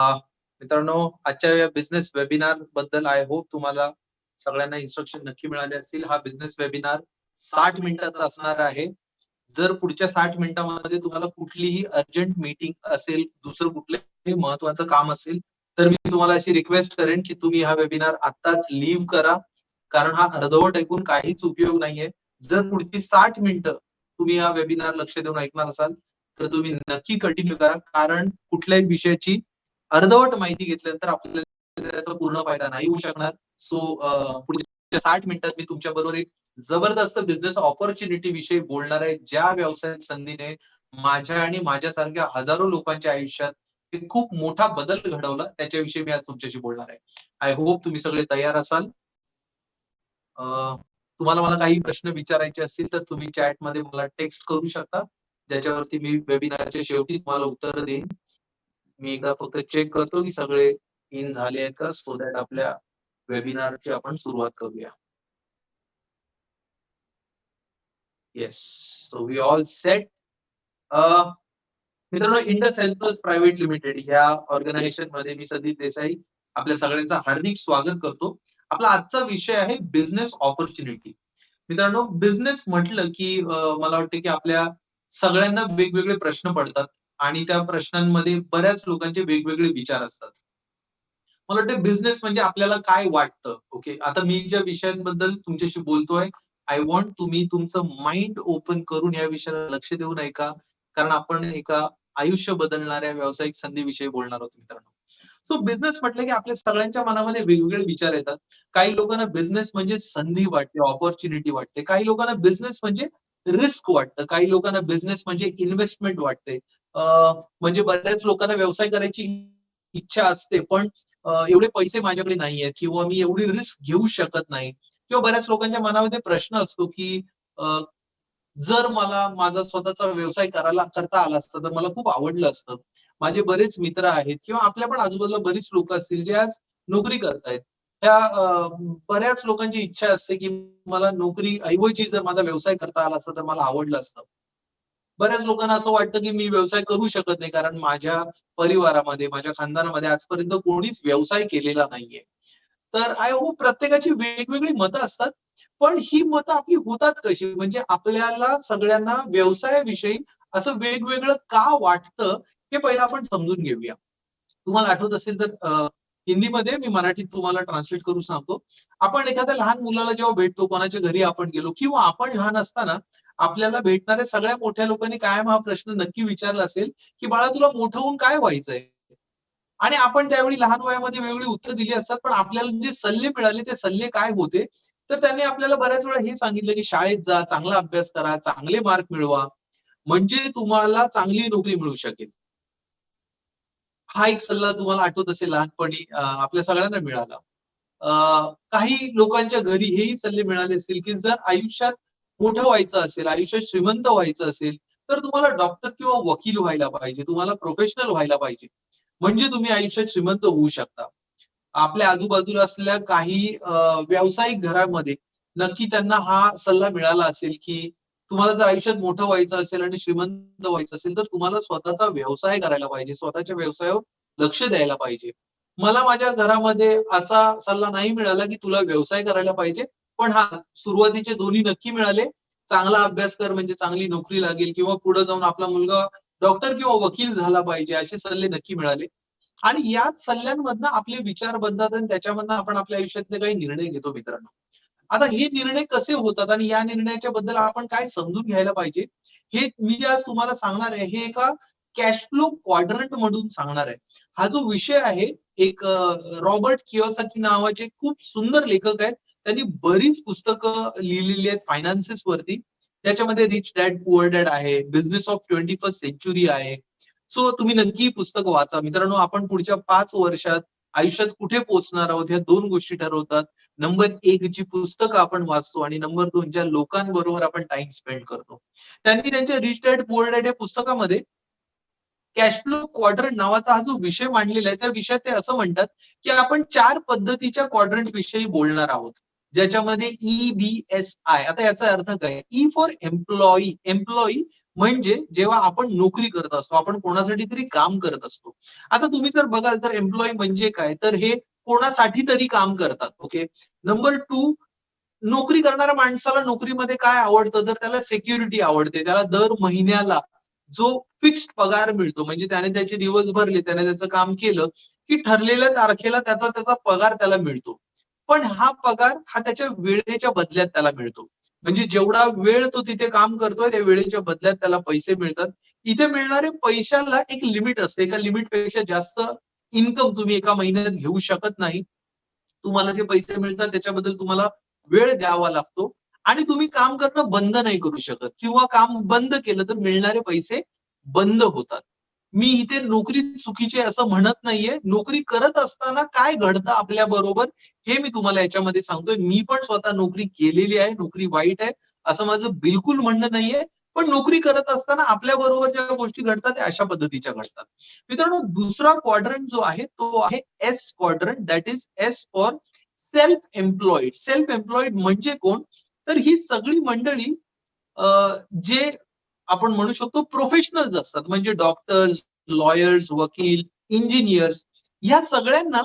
मित्रांनो, आजच्या या बिझनेस वेबिनार बद्दल आय होप तुम्हाला सगळ्यांना इन्स्ट्रक्शन नक्की मिळाले असतील. हा बिझनेस वेबिनार 60 मिनिटाचा असणार आहे. जर पुढच्या 60 मिनिटांमध्ये तुम्हाला कुठलीही अर्जंट मीटिंग असेल, दुसरं कुठलंही महत्त्वाचं काम असेल, तर मी तुम्हाला अशी रिक्वेस्ट करेन, की तुम्ही हा वेबिनार आत्ताच लीव्ह करा. कारण हा अर्धवट ऐकून काहीच उपयोग नाहीये. जर पुढची 60 मिनिटं तुम्ही हा वेबिनार लक्ष देऊन ऐकणार असाल, तर तुम्ही नक्की कंटिन्यू करा. कारण कुठल्याही विषयाची अर्धवट माहिती घेतल्यानंतर आपल्याला त्याचा पूर्ण फायदा नाही होऊ शकणार. पुढच्या 60 मिनिटात मी तुमच्या बरोबर एक जबरदस्त बिझनेस ऑपॉर्च्युनिटी विषयी बोलणार आहे. ज्या व्यावसायिक संधीने माझ्या आणि माझ्यासारख्या हजारो लोकांच्या आयुष्यात एक खूप मोठा बदल घडवला, त्याच्याविषयी मी आज तुमच्याशी बोलणार आहे. आय होप तुम्ही सगळे तयार असाल. अ, तुम्हाला मला काही प्रश्न विचारायचे असतील तर तुम्ही चॅटमध्ये मला टेक्स्ट करू शकता, ज्याच्यावरती मी वेबिनारच्या शेवटी तुम्हाला उत्तर देईन. मी एकदा फक्त चेक करतो की सगळे इन झाले आहेत का, सो दॅट आपल्या वेबिनारची आपण सुरुवात करूया. Yes, so we all set. मित्रांनो, इंडस हेल्थ प्रायव्हेट लिमिटेड ह्या ऑर्गनायझेशन मध्ये मी संदीप देसाई आपल्या सगळ्यांचं हार्दिक स्वागत करतो. आपला आजचा विषय आहे बिझनेस ऑपॉर्च्युनिटी. मित्रांनो, बिझनेस म्हटलं की मला वाटतं की आपल्या सगळ्यांना वेगवेगळे प्रश्न पडतात आणि त्या प्रश्नांमध्ये बऱ्याच लोकांचे वेगवेगळे विचार असतात. मला वाटतं बिझनेस म्हणजे आपल्याला काय वाटतं. ओके, आता मी ज्या विषयांबद्दल तुमच्याशी बोलतोय, आय वॉन्ट तुम्ही तुमचं माइंड ओपन करून या विषयाला लक्ष देऊन ऐका. कारण आपण एका आयुष्य बदलणाऱ्या व्यावसायिक संधीविषयी बोलणार आहोत मित्रांनो. सो बिझनेस म्हटलं की आपल्या सगळ्यांच्या मनामध्ये वेगवेगळे विचार येतात. काही लोकांना बिझनेस म्हणजे संधी वाटते, ऑपॉर्च्युनिटी वाटते. काही लोकांना बिझनेस म्हणजे रिस्क वाटतं. काही लोकांना बिझनेस म्हणजे इन्व्हेस्टमेंट वाटते. म्हणजे बऱ्याच लोकांना व्यवसाय करायची इच्छा असते, पण एवढे पैसे माझ्याकडे नाहीयेत किंवा मी एवढी रिस्क घेऊ शकत नाही किंवा बऱ्याच लोकांच्या मनामध्ये प्रश्न असतो, की जर मला माझा स्वतःचा व्यवसाय करता आला असता, तर मला खूप आवडलं असतं. माझे बरेच मित्र आहेत किंवा आपल्या पण आजूबाजूला बरीच लोकं असतील, जे आज नोकरी करतायत. त्या बऱ्याच लोकांची इच्छा असते, की मला नोकरी ऐवजी जर माझा व्यवसाय करता आला असता, तर मला आवडलं असतं. बऱ्याच लोकांना असं वाटतं, की मी व्यवसाय करू शकत नाही, कारण माझ्या परिवारामध्ये, माझ्या खानदानामध्ये आजपर्यंत कोणीच व्यवसाय केलेला नाहीये. तर आय होप प्रत्येकाची वेगवेगळी मतं असतात. पण ही मतं आपली होतात कशी? म्हणजे आपल्याला सगळ्यांना व्यवसायाविषयी असं वेगवेगळं का वाटतं, हे पहिलं आपण समजून घेऊया. तुम्हाला आठवत असेल तर हिंदीमध्ये मी मराठीत तुम्हाला ट्रान्सलेट करून सांगतो. आपण एखाद्या लहान मुलाला जेव्हा भेटतो, कोणाच्या घरी आपण गेलो किंवा आपण लहान असताना आपल्याला भेटणाऱ्या सगळ्या मोठ्या लोकांनी कायम हा प्रश्न नक्की विचारला असेल, की "बाळा, तुला मोठं होऊन काय व्हायचंय?" आणि आपण त्यावेळी लहान वयामध्ये वेगवेगळी उत्तरं दिली असतात, पण आपल्याला जे सल्ले मिळाले ते सल्ले काय होते? तर त्यांनी आपल्याला बऱ्याच वेळा हे सांगितलं, की शाळेत जा, चांगला अभ्यास करा, चांगले मार्क मिळवा, म्हणजे तुम्हाला चांगली नोकरी मिळू शकेल. हा एक सल्ला तुम्हाला आठवत असेल लहानपणी आपल्या सगळ्यांना मिळाला. अ, काही लोकांच्या घरी हेही सल्ले मिळाले असतील, की जर आयुष्यात मोठं व्हायचं असेल, आयुष्यात श्रीमंत व्हायचं असेल, तर तुम्हाला डॉक्टर किंवा वकील व्हायला पाहिजे. तुम्हाला प्रोफेशनल व्हायला पाहिजे. म्हणजे तुम्ही आयुष्यात श्रीमंत होऊ शकता. आपल्या आजूबाजूला असलेल्या काही व्यावसायिक घरामध्ये नक्की त्यांना हा सल्ला मिळाला असेल, की तुम्हाला जर आयुष्यात मोठं व्हायचं असेल आणि श्रीमंत व्हायचं असेल, तर तुम्हाला स्वतःचा व्यवसाय करायला पाहिजे. स्वतःच्या व्यवसायावर लक्ष द्यायला पाहिजे. मला माझ्या घरामध्ये असा सल्ला नाही मिळाला, की तुला व्यवसाय करायला पाहिजे. पण हां, सुरुवातीचे दोन्ही नक्की मिळाले. चांगला अभ्यास कर म्हणजे चांगली नोकरी लागेल किंवा पुढे जाऊन आपला मुलगा डॉक्टर किंवा वकील झाला पाहिजे, असे सल्ले नक्की मिळाले. आणि याच सल्ल्यांमधनं आपले विचार बनतात आणि त्याच्यामधनं आपण आपल्या आयुष्यातले काही निर्णय घेतो मित्रांनो. आता हे निर्णय कसे होतात आणि या निर्णयाच्या बद्दल आपण काय समजून घ्यायला पाहिजे, हे मी जे आज तुम्हाला सांगणार आहे, हे एका कॅश फ्लो क्वाड्रंट मधून सांगणार आहे. हा जो विषय आहे, एक रॉबर्ट कियोसाकी नावाचे खूप सुंदर लेखक आहेत. त्यांनी बरीच पुस्तकं लिहिलेली आहेत फायनान्सेस वरती. त्याच्यामध्ये रिच डॅड पुअर डॅड आहे, बिझनेस ऑफ 21st सेंच्युरी आहे. सो तुम्ही नक्की ही पुस्तकं वाचा. मित्रांनो, आपण पुढच्या 5 वर्षात आयुष्यात कुठे पोहोचणार आहोत, ह्या 2 गोष्टी ठरवतात. नंबर 1 जी पुस्तकं आपण वाचतो आणि नंबर 2 ज्या लोकांबरोबर आपण टाईम स्पेंड करतो. त्यांनी त्यांच्या रिच डॅड पुअर डॅड या पुस्तकामध्ये कॅश फ्लो क्वाड्रंट नावाचा हा जो विषय मांडलेला आहे, त्या विषयात ते असं म्हणतात, की आपण 4 पद्धतीच्या क्वाड्रंट विषयी बोलणार आहोत. ज्याच्यामध्ये EBSI. आता याचा अर्थ काय? E for employee. एम्प्लॉई म्हणजे जेव्हा आपण नोकरी करत असतो, आपण कोणासाठी तरी काम करत असतो. आता तुम्ही जर बघाल तर एम्प्लॉई म्हणजे काय, तर हे कोणासाठी तरी काम करतात. ओके. नंबर 2, नोकरी करणाऱ्या माणसाला नोकरीमध्ये काय आवडतं, तर त्याला सिक्युरिटी आवडते. त्याला दर महिन्याला जो फिक्स्ड पगार मिळतो, म्हणजे त्याने त्याचे दिवस भरले, त्याने त्याचं काम केलं, की ठरलेल्या तारखेला त्याचा त्याचा पगार त्याला मिळतो. पण हा पगार हा त्याच्या वेळेच्या बदल्यात त्याला मिळतो. म्हणजे जेवढा वेळ तो तिथे काम करतोय, त्या वेळेच्या बदल्यात त्याला पैसे मिळतात. इथे मिळणारे पैशाला एक लिमिट असते. एका लिमिटपेक्षा जास्त इन्कम तुम्ही एका महिन्यात घेऊ शकत नाही. तुम्हाला जे पैसे मिळतात त्याच्याबद्दल तुम्हाला वेळ द्यावा लागतो आणि तुम्ही काम करणं बंद नाही करू शकत किंवा काम बंद केलं तर मिळणारे पैसे बंद होतात. मी इथे नोकरी चुकीची आहे असं म्हणत नाहीये. नोकरी करत असताना काय घडतं आपल्याबरोबर हे मी तुम्हाला याच्यामध्ये सांगतोय. मी पण स्वतः नोकरी केलेली आहे. नोकरी वाईट आहे असं माझं बिलकुल म्हणणं नाहीये. पण नोकरी करत असताना आपल्याबरोबर ज्या गोष्टी घडतात त्या अशा पद्धतीच्या घडतात. मित्रांनो, दुसरा क्वाड्रंट जो आहे तो आहे S quadrant. That is S for self employed. Self employed म्हणजे कोण? तर ही सगळी मंडळी अ, जे आपण म्हणू शकतो प्रोफेशनल्स असतात. म्हणजे डॉक्टर्स, लॉयर्स, वकील, इंजिनियर्स या सगळ्यांना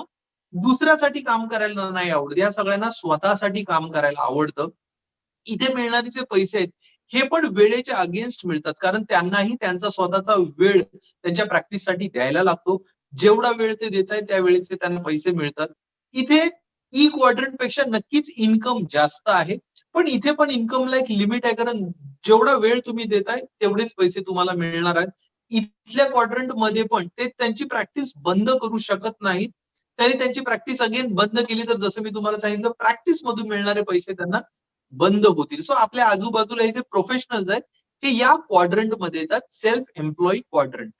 दुसऱ्यासाठी काम करायला नाही आवडत. या सगळ्यांना स्वतःसाठी काम करायला आवडतं. इथे मिळणारे जे पैसे आहेत, हे पण वेळेच्या अगेन्स्ट मिळतात. कारण त्यांनाही त्यांचा स्वतःचा वेळ त्यांच्या प्रॅक्टिससाठी द्यायला लागतो. जेवढा वेळ ते देतायत त्या वेळेचे त्यांना पैसे मिळतात. इथे ई क्वाड्रंट पेक्षा नक्कीच इन्कम जास्त आहे. पण इथे पण इन्कमला एक लिमिट आहे. कारण जेवढा वेळ तुम्ही देताय तेवढेच पैसे तुम्हाला मिळणार आहेत. इथल्या क्वाड्रंटमध्ये पण ते त्यांची प्रॅक्टिस बंद करू शकत नाहीत. त्यांनी त्यांची प्रॅक्टिस अगेन बंद केली तर जसं मी तुम्हाला सांगितलं प्रॅक्टिसमधून मिळणारे पैसे त्यांना बंद होतील. सो आपल्या आजूबाजूला हे जे प्रोफेशनल्स आहेत, हे या क्वाड्रंटमध्ये येतात, सेल्फ एम्प्लॉयी क्वाड्रंट.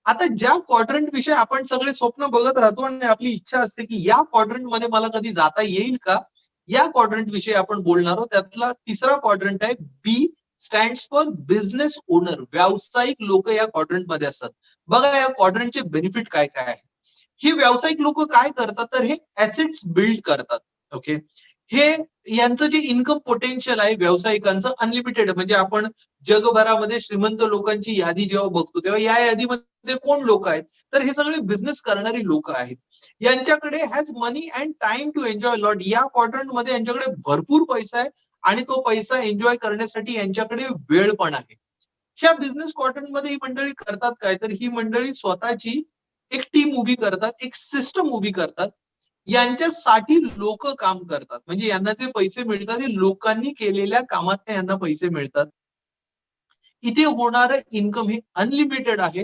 आता ज्या क्वाड्रंट विषयी आपण सगळे स्वप्न बघत राहतो आणि आपली इच्छा असते, की या क्वाड्रंटमध्ये मला कधी जाता येईल का? या क्वाड्रंट विषयी आपण बोलणार आहोत. त्यातला तिसरा क्वाड्रंट आहे बी स्टँड्स फॉर बिझनेस ओनर. व्यावसायिक लोक या क्वाड्रंटमध्ये असतात. बघा या क्वाड्रंटचे बेनिफिट काय-काय आहे. ही व्यावसायिक लोक काय करतात, तर हे ॲसेट्स बिल्ड करतात. ओके. हे यांचं जे इन्कम पोटेन्शियल आहे व्यावसायिकांचं अनलिमिटेड आहे. म्हणजे आपण जगभरामध्ये श्रीमंत लोकांची यादी जेव्हा बघतो, तेव्हा या यादीमध्ये कोण लोक आहेत? तर हे सगळे बिझनेस करणारी लोक आहेत. यांच्याकडे has money and time to enjoy lot. या क्वाड्रंटमध्ये यांच्याकडे भरपूर पैसा आहे आणि तो पैसा एन्जॉय करण्यासाठी यांच्याकडे वेळ पण आहे. ह्या बिझनेस क्वाड्रंटमध्ये ही मंडळी करतात काय? तर ही मंडळी स्वतःची एक टीम उभी करतात, एक सिस्टम उभी करतात. यांच्यासाठी लोक काम करतात. म्हणजे यांना जे पैसे मिळतात ते लोकांनी केलेल्या कामातनं यांना पैसे मिळतात. इथे होणारं इन्कम हे अनलिमिटेड आहे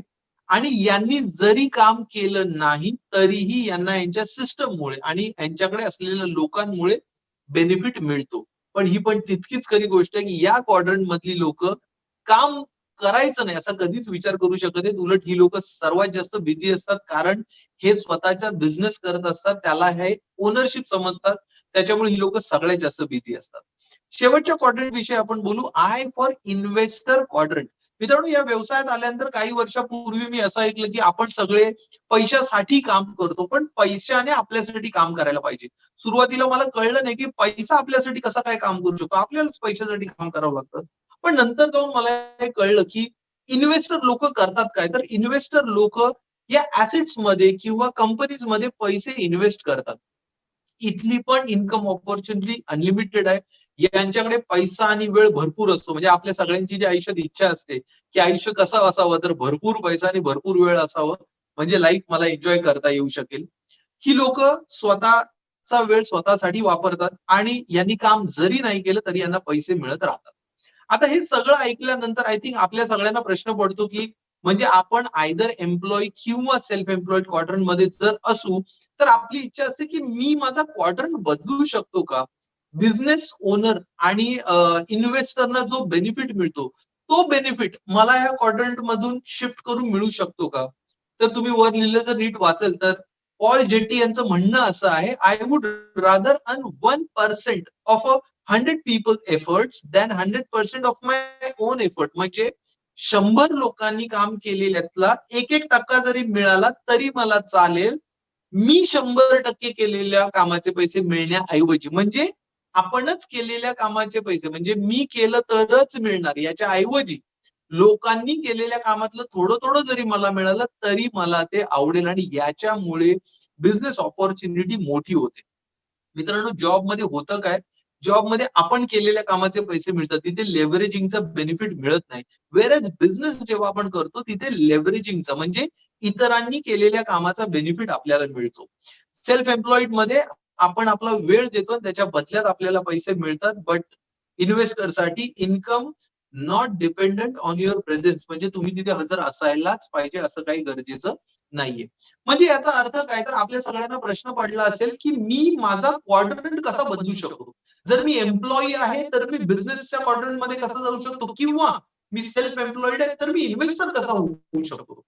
आणि यांनी जरी काम केलं नाही, तरीही यांना यांच्या सिस्टममुळे आणि यांच्याकडे असलेल्या लोकांमुळे बेनिफिट मिळतो. पण ही पण तितकीच खरी गोष्ट आहे, की या क्वाड्रंट मधली लोकं काम करायचं नाही असा कधीच विचार करू शकत नाहीत. उलट ही लोकं सर्वात जास्त बिझी असतात. कारण हे स्वतःचा बिझनेस करत असतात. त्याला हे ओनरशिप समजतात. त्याच्यामुळे ही लोकं सगळ्यात जास्त बिझी असतात. शेवटच्या क्वाड्रंट विषयी आपण बोलू. I for investor quadrant. मित्रांनो, या व्यवसायात आल्यानंतर काही वर्षापूर्वी मी असं ऐकलं, की आपण सगळे पैशासाठी काम करतो, पण पैशाने आपल्यासाठी काम करायला पाहिजे. सुरुवातीला मला कळलं नाही, की पैसा आपल्यासाठी कसा काय काम करू शकतो. आपल्यालाच पैशासाठी काम करावं लागतं. पण नंतर जाऊन मला हे कळलं, की इन्व्हेस्टर लोकं करतात काय? तर इन्व्हेस्टर लोकं या ॲसेट्समध्ये किंवा कंपनीजमध्ये पैसे इन्व्हेस्ट करतात. इथली पण इन्कम अपॉर्च्युनिटी अनलिमिटेड आहे. यांच्याकडे पैसा आणि वेळ भरपूर असतो. म्हणजे आपल्या सगळ्यांची जी आयुष्यात इच्छा असते, की आयुष्य कसं असावं, तर भरपूर पैसा आणि भरपूर वेळ असावं, म्हणजे लाईफ मला एन्जॉय करता येऊ शकेल. ही लोकं स्वतःचा वेळ स्वतःसाठी वापरतात आणि यांनी काम जरी नाही केलं, तरी यांना पैसे मिळत राहतात. आता हे सगळं ऐकल्यानंतर आय थिंक आपल्या सगळ्यांना प्रश्न पडतो, की म्हणजे आपण आयदर एम्प्लॉयी किंवा सेल्फ एम्प्लॉईड क्वाड्रंटमध्ये जर असू, तर आपली इच्छा असते, की मी माझा क्वाड्रंट बदलू शकतो का? बिझनेस ओनर आणि इन्व्हेस्टरना जो बेनिफिट मिळतो, तो बेनिफिट मला ह्या क्वाड्रंट मधून शिफ्ट करून मिळू शकतो का? तर तुम्ही वर लिहिलं जर नीट वाचेल तर पॉल जेटी यांचं म्हणणं असं आहे, "I would rather earn 1% of a 100 people efforts than 100% of my on effort." म्हणजे 100 लोकांनी काम केलेल्यातला 1% जरी मिळाला तरी मला चालेल. मी 100% केलेल्या कामाचे पैसे मिळण्याऐवजी. म्हणजे आपणच केलेल्या कामाचे पैसे म्हणजे मी केलं तरच मिळणार याच्या ऐवजी लोकांनी केलेल्या कामातलं थोडं थोडं जरी मला मिळालं तरी मला ते आवडेल आणि याच्यामुळे बिझनेस ऑपॉर्च्युनिटी मोठी होते. मित्रांनो जॉबमध्ये होतं काय? जॉबमध्ये आपण केलेल्या कामाचे पैसे मिळतात. तिथे लेव्हरेजिंगचा बेनिफिट मिळत नाही. व्हेअरएज बिझनेस जेव्हा आपण करतो तिथे लेव्हरेजिंगचा म्हणजे इतरांनी केलेल्या कामाचा बेनिफिट आपल्याला मिळतो. सेल्फ एम्प्लॉईड मध्ये आपण आपला वेळ देतो आणि त्याच्या बदल्यात आपल्याला पैसे मिळतात. बट इन्व्हेस्टरसाठी income not dependent on your presence म्हणजे तुम्ही तिथे हजर असायलाच पाहिजे असं काही गरजेचं नाहीये. म्हणजे याचा अर्थ काय तर आपल्या सगळ्यांना प्रश्न पडला असेल की मी माझा क्वाड्रंट कसा बदलू शकतो. जर मी एम्प्लॉई आहे तर मी बिझनेसच्या क्वाड्रंट मध्ये कसा जाऊ शकतो किंवा मी सेल्फ एम्प्लॉईड आहे तर मी इन्व्हेस्टर कसा होऊ शकतो.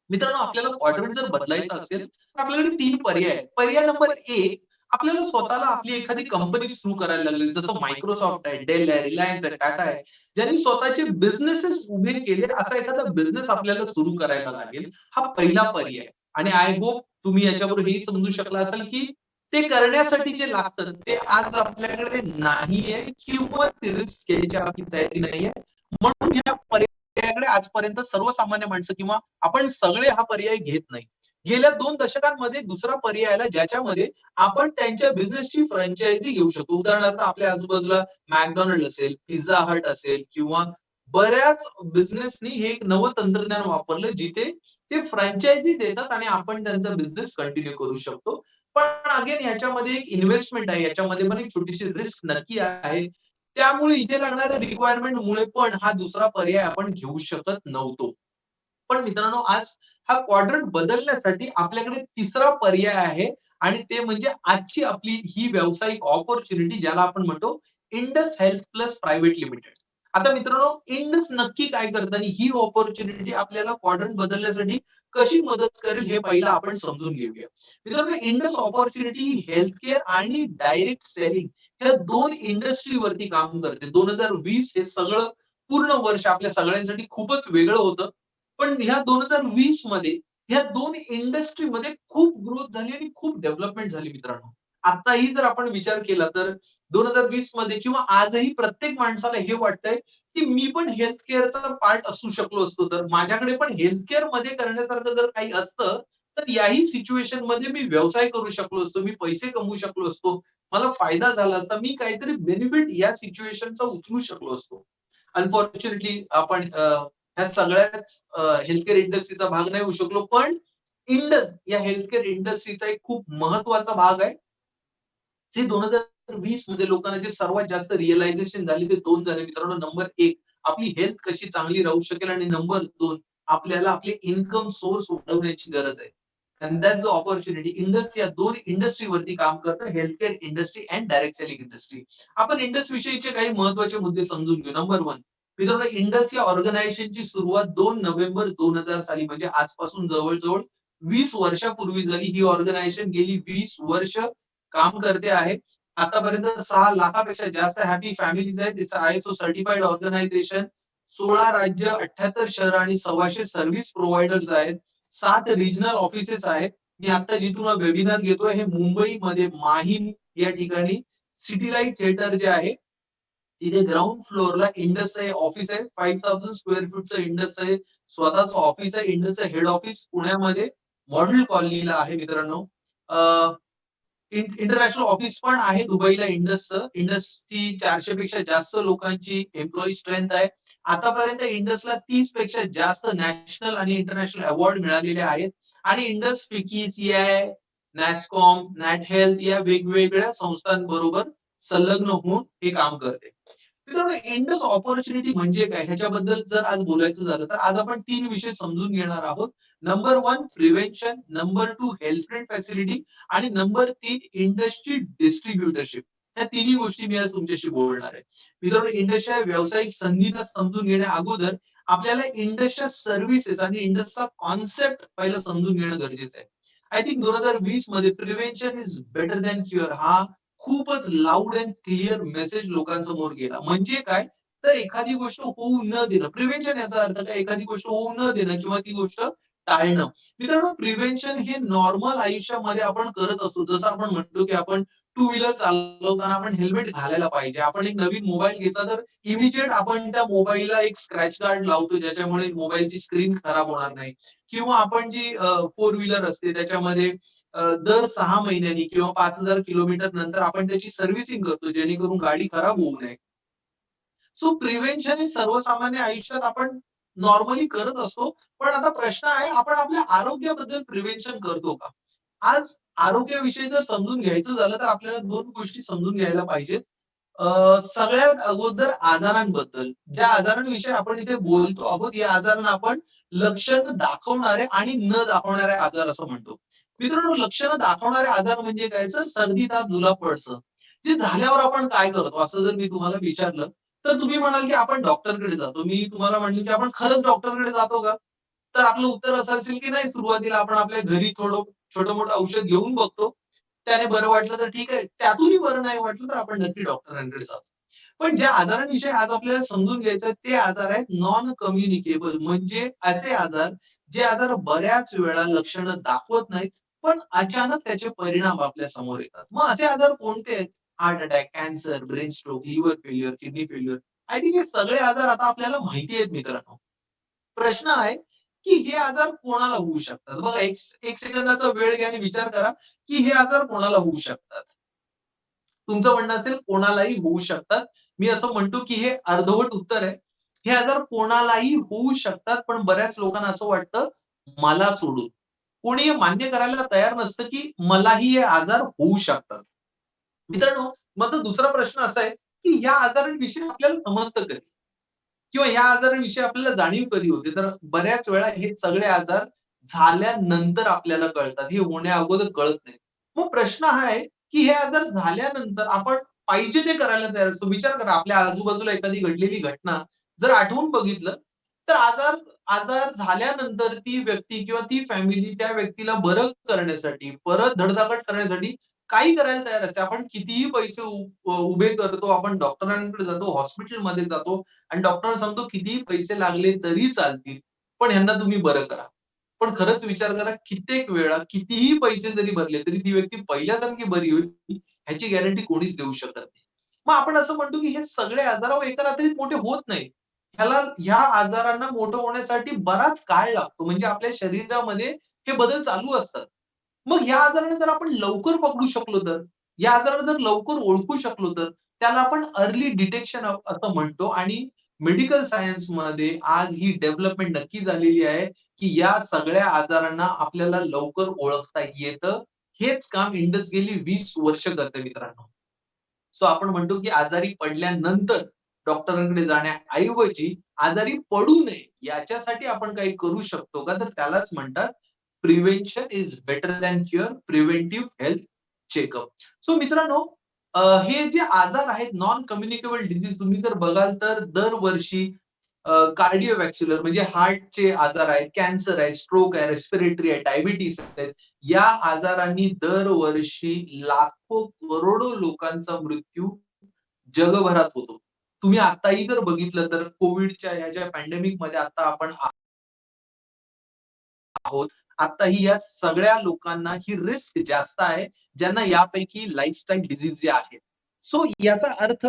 मित्रांनो आपल्याला क्वाड्रंट जर बदलायचं असेल तर आपल्याकडे 3 पर्याय आहेत. पर्याय नंबर 1 आपल्याला स्वतःला आपली एखादी कंपनी सुरू करायला लागली जसं मायक्रोसॉफ्ट आहे, डेल आहे, रिलायन्स आहे, टाटा आहे. ज्यांनी स्वतःचे बिझनेसेस उभे केले असा एखादा बिझनेस आपल्याला सुरू करायला लागेल. हा पहिला पर्याय आणि आय होप तुम्ही याच्यावर हेही समजू शकला असाल की ते करण्यासाठी जे लागतं ते आज आपल्याकडे नाहीये किंवा ते रिस्क घ्यायची आपली तयारी नाहीये. म्हणून या पर्यायाकडे आजपर्यंत सर्वसामान्य माणसं किंवा आपण सगळे हा पर्याय घेत नाही. गेल्या 2 दशकांमध्ये दुसरा पर्याय आला ज्याच्यामध्ये आपण त्यांच्या बिझनेसची फ्रँचायझी घेऊ शकतो. उदाहरणार्थ आपल्या आजूबाजूला मॅकडॉनल्ड असेल, पिझ्झा हट असेल किंवा बऱ्याच बिझनेसनी हे एक नवं तंत्रज्ञान वापरलं जिथे ते फ्रँचायझी देतात आणि आपण त्यांचा बिझनेस कंटिन्यू करू शकतो. पण अगेन ह्याच्यामध्ये एक इन्व्हेस्टमेंट आहे. याच्यामध्ये पण एक छोटीशी रिस्क नक्की आहे. त्यामुळे इथे लागणाऱ्या रिक्वायरमेंटमुळे पण हा दुसरा पर्याय आपण घेऊ शकत नव्हतो. पण मित्रांनो आज हा क्वाड्रंट बदलण्यासाठी आपल्याकडे तिसरा पर्याय आहे आणि ते म्हणजे आजची आपली ही व्यावसायिक अपॉर्च्युनिटी ज्याला आपण म्हणतो Indus health plus private limited. आता मित्रांनो इंडस नक्की काय करतं आणि ही अपॉर्च्युनिटी आपल्याला क्वाड्रंट बदलण्यासाठी कशी मदत करेल हे पहिलं आपण समजून घेऊया. मित्रांनो इंडस अपॉर्च्युनिटी ही हेल्थ केअर आणि डायरेक्ट सेलिंग ह्या 2 इंडस्ट्रीवरती काम करते. 2020 हे सगळं पूर्ण वर्ष आपल्या सगळ्यांसाठी खूपच वेगळं होतं. पण ह्या 2020 मध्ये ह्या 2 इंडस्ट्रीमध्ये खूप ग्रोथ झाली आणि खूप डेव्हलपमेंट झाली मित्रांनो. आताही जर आपण विचार केला तर 2020 मध्ये किंवा आजही प्रत्येक माणसाला हे वाटतंय, की मी पण हेल्थ केअरचा पार्ट असू शकलो असतो तर माझ्याकडे पण हेल्थ केअर मध्ये करण्यासारखं जर काही असतं, तर याही सिच्युएशन मध्ये मी व्यवसाय करू शकलो असतो, मी पैसे कमवू शकलो असतो, मला फायदा झाला असता, मी काहीतरी बेनिफिट या सिच्युएशनचा उचलू शकलो असतो. अनफॉर्च्युनेटली आपण ह्या सगळ्याच हेल्थकेअर इंडस्ट्रीचा भाग नाही होऊ शकलो. पण इंडस या हेल्थकेअर इंडस्ट्रीचा एक खूप महत्वाचा भाग आहे. जे 2020 मध्ये लोकांना जे सर्वात जास्त रिअलायझेशन झाले ते 2 झाले मित्रांनो. नंबर 1 आपली हेल्थ कशी चांगली राहू शकेल आणि नंबर 2 आपल्याला आपले इन्कम सोर्स वाढवण्याची गरज आहे. And that's the opportunity. Indus या 2 इंडस्ट्रीवरती काम करतं healthcare industry and direct selling industry. आपण इंडस विषयीचे काही महत्त्वाचे मुद्दे समजून घेऊ. नंबर 1 मित्रांनो इंडस या ऑर्गनायझेशनची सुरुवात 2 नोव्हेंबर 2000 साली म्हणजे आजपासून जवळ-जवळ 20 वर्षापूर्वी झाली. ही ऑर्गनायझेशन गेली 20 वर्ष काम करते आहे. आतापर्यंत 6 लाखापेक्षा जास्त हॅपी फॅमिलीज आहेत. It's ISO certified organization. 16 राज्य, 78 शहर आणि 1,600 सर्व्हिस प्रोव्हायडर्स आहेत. 7 रिजनल ऑफिसेस आहेत. मी आता जिथून हा वेबिनार घेतोय हे मुंबईमध्ये माहीम या ठिकाणी सिटी लाईट थिएटर जे आहे, तिथे ग्राउंड फ्लोअरला इंडस आहे ऑफिस आहे. 5000 स्क्वेअर फूटचं इंडस आहे. स्वतःचं ऑफिस आहे. इंडसचं हेड ऑफिस पुण्यामध्ये मॉडेल कॉलनीला आहे मित्रांनो. अ, इंटरनॅशनल ऑफिस पण आहे दुबईला इंडसचं. इंडसची 400 पेक्षा जास्त लोकांची एम्प्लॉई स्ट्रेंथ आहे. आतापर्यंत इंडसला 30 पेक्षा जास्त नॅशनल आणि इंटरनॅशनल अवॉर्ड मिळालेले आहेत आणि इंडस फिकी, सीआय, नॅस्कॉम, नॅट हेल्थ या वेगवेगळ्या संस्थांबरोबर संलग्न होऊन हे काम करते. मित्रांनो इंडस अपॉर्च्युनिटी म्हणजे काय? ह्याच्याबद्दल जर आज बोलायचं झालं तर आज आपण 3 विषय समजून घेणार आहोत. Number 1 prevention, number 2 health care facility आणि नंबर 3 इंडस्ट्री डिस्ट्रिब्युटरशिप. या तिन्ही गोष्टी मी आज तुमच्याशी बोलणार आहे. मित्रांनो इंडसच्या व्यावसायिक संधीला समजून घेण्या अगोदर आपल्याला इंडसच्या सर्व्हिसेस आणि इंडसचा कॉन्सेप्ट पहिला समजून घेणं गरजेचं आहे. आय थिंक 2020 मध्ये prevention is better than cure हा खूपच लाऊड अँड क्लिअर मेसेज लोकांसमोर गेला. म्हणजे काय? तर एखादी गोष्ट होऊ न देणं. प्रिव्हेन्शन याचा अर्थ काय? एखादी गोष्ट होऊ न देणं किंवा ती गोष्ट टाळणं. मित्रांनो, प्रिव्हेन्शन हे नॉर्मल आयुष्यामध्ये आपण करत असतो. जसं आपण म्हणतो, की आपण टू व्हीलर चालवताना आपण हेल्मेट घालायला पाहिजे. आपण एक नवीन मोबाईल घेतला तर इमिजिएट आपण त्या मोबाईलला एक स्क्रॅच गार्ड लावतो, ज्याच्यामुळे मोबाईलची स्क्रीन खराब होणार नाही. किंवा आपण जी फोर व्हीलर असते त्याच्यामध्ये दर 6 महिन्यांनी किंवा 5,000 किलोमीटर नंतर आपण त्याची सर्व्हिसिंग करतो, जेणेकरून गाडी खराब होऊ नये. सो प्रिव्हेन्शन हे सर्वसामान्य आयुष्यात आपण नॉर्मली करत असतो. पण आता प्रश्न आहे, आपण आपल्या आरोग्याबद्दल प्रिव्हेन्शन करतो का? आज आरोग्याविषयी जर समजून घ्यायचं झालं, तर आपल्याला 2 गोष्टी समजून घ्यायला पाहिजेत. सगळ्यात अगोदर आजारांबद्दल. ज्या आजारांविषयी आपण इथे बोलतो आहोत, या आजारांना आपण लक्षणं दाखवणारे आणि न दाखवणारे आजार असं म्हणतो. मित्रांनो, लक्षणं दाखवणारे आजार म्हणजे काय? सर, सर्दी, ताप, जुलाब, पडसं. जे झाल्यावर आपण काय करतो? असं जर मी तुम्हाला विचारलं, तर तुम्ही म्हणाल, की आपण डॉक्टरकडे जातो. मी तुम्हाला म्हणेल, की आपण खरंच डॉक्टरकडे जातो का? तर आपलं उत्तर असं असेल, की नाही, सुरुवातीला आपण आपल्या घरी थोडं छोटं-मोठं औषध घेऊन बघतो. त्याने बरं वाटलं तर ठीक आहे. त्यातूनही बरं नाही वाटलं तर आपण नक्की डॉक्टरांकडे जातो. पण ज्या आजारांविषयी आज आपल्याला समजून घ्यायचं ते आजार आहेत नॉन कम्युनिकेबल, म्हणजे असे आजार, जे आजार बऱ्याच वेळा लक्षणं दाखवत नाहीत, पण अचानक त्याचे परिणाम आपल्या समोर येतात. मग असे आजार कोणते आहेत? Heart attack, cancer, brain stroke, liver failure, kidney failure. I think हे सगळे आजार आता आपल्याला माहिती आहेत मित्रांनो. प्रश्न आहे, की हे आजार कोणाला होऊ शकतात? बघा, एक सेकंदाचा वेळ घ्या आणि विचार करा, की हे आजार कोणाला होऊ शकतात? तुमचं म्हणणं असेल कोणालाही होऊ शकतात. मी असं म्हणतो, की हे अर्धवट उत्तर आहे. हे आजार कोणालाही होऊ शकतात, पण बऱ्याच लोकांना असं वाटतं, मला सोडून. कोणी हे मान्य करायला तयार नसतं, की मलाही हे आजार होऊ शकतात. मित्रांनो, माझा दुसरा प्रश्न असा आहे, की या आजारांविषयी आपल्याला समजतं कधी? किंवा या आजाराविषयी आपल्याला जाणीव कधी होते? तर बऱ्याच वेळा हे सगळे आजार झाल्यानंतर आपल्याला कळतात. हे होण्या अगोदर कळत नाही. मग प्रश्न हा आहे, की हे आजार झाल्यानंतर आपण पाहिजे ते करायला तयार असतो. विचार करा, आपल्या आजूबाजूला एखादी घडलेली घटना जर आठवून बघितलं, तर आजार आजार झाल्यानंतर ती व्यक्ती किंवा ती फॅमिली त्या व्यक्तीला बरं करण्यासाठी, परत धडधाकट करण्यासाठी काही करायला तयार असते. आपण कितीही पैसे उभे करतो, आपण डॉक्टरांकडे जातो, हॉस्पिटलमध्ये जातो आणि डॉक्टर सांगतो कितीही पैसे लागले तरी चालतील, पण ह्यांना तुम्ही बरं करा. पण खरंच विचार करा, कित्येक वेळा कितीही पैसे जरी भरले तरी ती व्यक्ती पहिल्यासारखी बरी होईल ह्याची गॅरंटी कोणीच देऊ शकत नाही. मग आपण असं म्हणतो, की हे सगळे आजार अहो एका रात्रीत मोठे होत नाहीत. ह्या आजारांना मोठं होण्यासाठी बराच काळ लागतो. म्हणजे आपल्या शरीरामध्ये हे बदल चालू असतात. मग ह्या आजाराने जर आपण लवकर पकडू शकलो तर, या आजाराला जर लवकर ओळखू शकलो तर, त्याला आपण अर्ली डिटेक्शन असं म्हणतो आणि मेडिकल सायन्समध्ये आज ही डेव्हलपमेंट नक्की झालेली आहे, की या सगळ्या आजारांना आपल्याला लवकर ओळखता येतं. हेच काम इंडस गेली 20 वर्ष करते मित्रांनो. सो आपण म्हणतो, की आजारी पडल्यानंतर डॉक्टरांकडे जाण्याऐवजी आजारी पडू नये याच्यासाठी आपण काही करू शकतो का? तर त्यालाच म्हणतात prevention is better than cure, preventive health checkup. So मित्रांनो, हे जे आजार आहेत नॉन कम्युनिकेबल डिसीज तुम्ही जर बघाल तर दरवर्षी कार्डिओव्हॅस्क्युलर म्हणजे हार्टचे आजार आहेत, कॅन्सर आहे, स्ट्रोक आहे, रेस्पिरेटरी आहे, डायबिटीज आहेत. या आजारांनी दरवर्षी लाखो करोडो लोकांचा मृत्यू जगभरात होतो. तुम्ही आताही जर बघितलं तर कोव्हिडच्या ह्या ज्या पॅन्डेमिकमध्ये आता आपण आहोत. आताही या सगळ्या लोकांना ही रिस्क जास्त आहे, ज्यांना यापैकी लाईफस्टाईल डिसीज जे आहेत. सो याचा अर्थ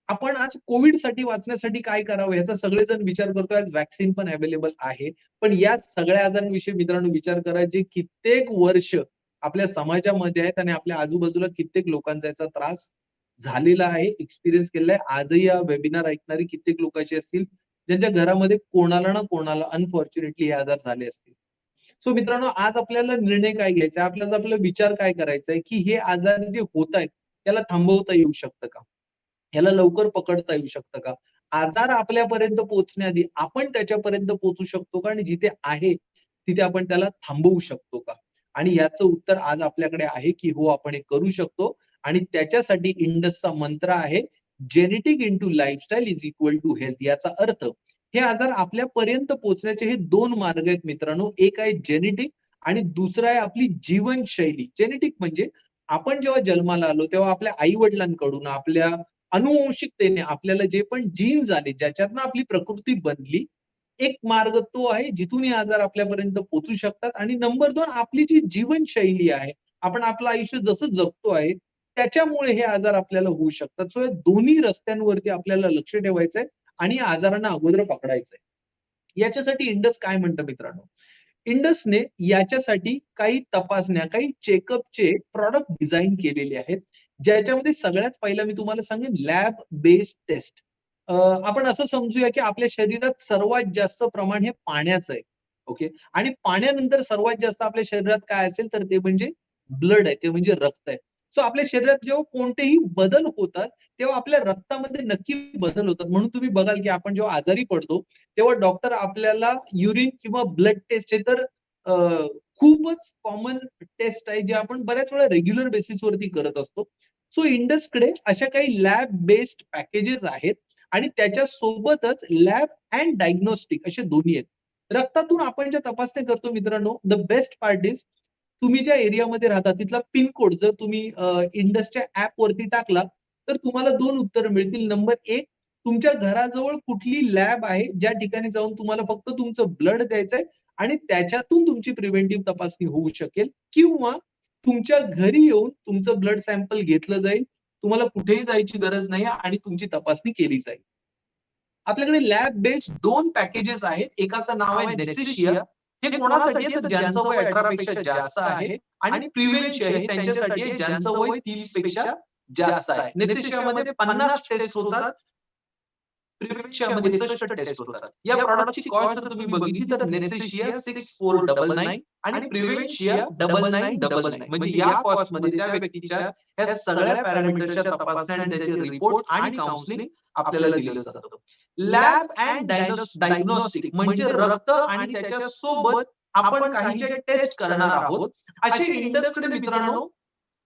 आपण आज कोव्हिडसाठी वाचण्यासाठी काय करावं याचा सगळेजण विचार करतोय. आज व्हॅक्सिन पण अवेलेबल आहे. पण या सगळ्या आजारांविषयी मित्रांनो विचार करा, जे कित्येक वर्ष आपल्या समाजामध्ये आहेत आणि आपल्या आजूबाजूला कित्येक लोकांचा याचा त्रास झालेला आहे, एक्सपिरियन्स केलेला आहे. आजही हा वेबिनार ऐकणारी कित्येक लोक असतील, ज्यांच्या घरामध्ये कोणाला ना कोणाला अनफॉर्च्युनेटली हे आजार झाले असतील. सो मित्रांनो, आज आपल्याला निर्णय काय घ्यायचा आहे? आपला विचार काय करायचा आहे, की हे आजार जे होत आहेत, त्याला थांबवता येऊ शकतं का? ह्याला लवकर पकडता येऊ शकतं का? आजार आपल्यापर्यंत पोहोचण्याआधी आपण त्याच्यापर्यंत पोहोचू शकतो का? आणि जिथे आहे, तिथे आपण त्याला थांबवू शकतो का? आणि याचं उत्तर आज आपल्याकडे आहे, की हो, आपण हे करू शकतो. आणि त्याच्यासाठी इंडसचा मंत्र आहे, genetic into lifestyle is equal to health. याचा अर्थ हे आजार आपल्यापर्यंत पोहोचण्याचे हे 2 मार्ग आहेत मित्रांनो. एक आहे जेनेटिक आणि दुसरा आहे आपली जीवनशैली. जेनेटिक म्हणजे आपण जेव्हा जन्माला आलो, तेव्हा आपल्या आई-वडिलांकडून, आपल्या अनुवंशिकतेने आपल्याला जे पण जीन्स आले, ज्याच्यातनं आपली प्रकृती बनली, एक मार्ग तो आहे जिथून हे आजार आपल्यापर्यंत पोहोचू शकतात. आणि नंबर 2 आपली जी जीवनशैली आहे, आपण आपलं आयुष्य जसं जगतो आहे, त्याच्यामुळे हे आजार आपल्याला होऊ शकतात. सो या दोन्ही रस्त्यांवरती आपल्याला लक्ष ठेवायचंय आणि या आजारांना अगोदर पकडायचंय. याच्यासाठी इंडस काय म्हणतं मित्रांनो, इंडसने याच्यासाठी काही तपासण्या, काही चेकअपचे प्रॉडक्ट डिझाइन केलेले आहेत. ज्याच्यामध्ये सगळ्यात पहिला मी तुम्हाला सांगेन लॅब बेस्ड टेस्ट. आपण असं समजूया, की आपल्या शरीरात सर्वात जास्त प्रमाण हे पाण्याचं आहे. ओके. आणि पाण्यानंतर सर्वात जास्त आपल्या शरीरात काय असेल तर ते म्हणजे ब्लड आहे, ते म्हणजे रक्त आहे. सो आपल्या शरीरात जेव्हा कोणतेही बदल होतात, तेव्हा आपल्या रक्तामध्ये नक्की बदल होतात. म्हणून तुम्ही बघाल, की आपण जेव्हा आजारी पडतो, तेव्हा डॉक्टर आपल्याला युरिन किंवा ब्लड टेस्ट हे तर अ, खूपच कॉमन टेस्ट आहे, जे आपण बऱ्याच वेळा रेग्युलर बेसिसवरती करत असतो. सो इंडसकडे अशा काही लॅब बेस्ड पॅकेजेस आहेत आणि त्याच्या सोबतच लॅब एंड डायग्नोस्टिक असे दोन्ही आहेत. रक्तातून आपण ज्या तपासण्या करतो मित्रांनो, द बेस्ट पार्ट इज तुम्ही ज्या एरियामध्ये राहता तिथला पिन कोड जर तुम्ही इंडसच्या ॲपवरती टाकला, तर तुम्हाला 2 उत्तरं मिळतील. नंबर 1 तुमच्या घराजवळ कुठली लॅब आहे, ज्या ठिकाणी जाऊन तुम्हाला फक्त तुमचं ब्लड द्यायचंय आणि त्याच्यातून तुमची प्रिव्हेंटिव्ह तपासणी होऊ शकेल, किंवा तुमच्या घरी येऊन तुमचं ब्लड सॅम्पल घेतलं जाईल. तुम्हाला कुठेही जायची गरज नाही आणि तुमची तपासणी केली जाईल. आपल्याकडे लॅब बेस्ड 2 पॅकेजेस आहेत. एकाचं नाव आहे नेसेशिया. हे कोणासाठी आहे तर ज्यांचं वय 18 पेक्षा जास्त आहे, आणि प्रिव्हेन्शिया हे त्यांच्यासाठी आहे ज्यांचं वय 30 पेक्षा जास्त आहे. नेसेशियामध्ये 50 टेस्ट होतात. प्रिव्हेन्शियामध्ये 66 टेस्ट होतात. या प्रॉडक्टची कॉस्ट जर तुम्ही बघितली तर नेसेशिया 6499 आणि प्रिव्हेन्शिया 9999, म्हणजे या कॉस्टमध्ये त्या व्यक्तीच्या ह्या सगळ्या पॅरामीटरच्या तपासण्या आणि त्याचे रिपोर्ट्स आणि काउन्सिलिंग आपल्याला दिलं जातं. लॅब अँड डायग्नोस्टिक म्हणजे रक्त आणि त्याच्या सोबत आपण काही जे टेस्ट करणार आहोत, असे इंडसकडे मित्रांनो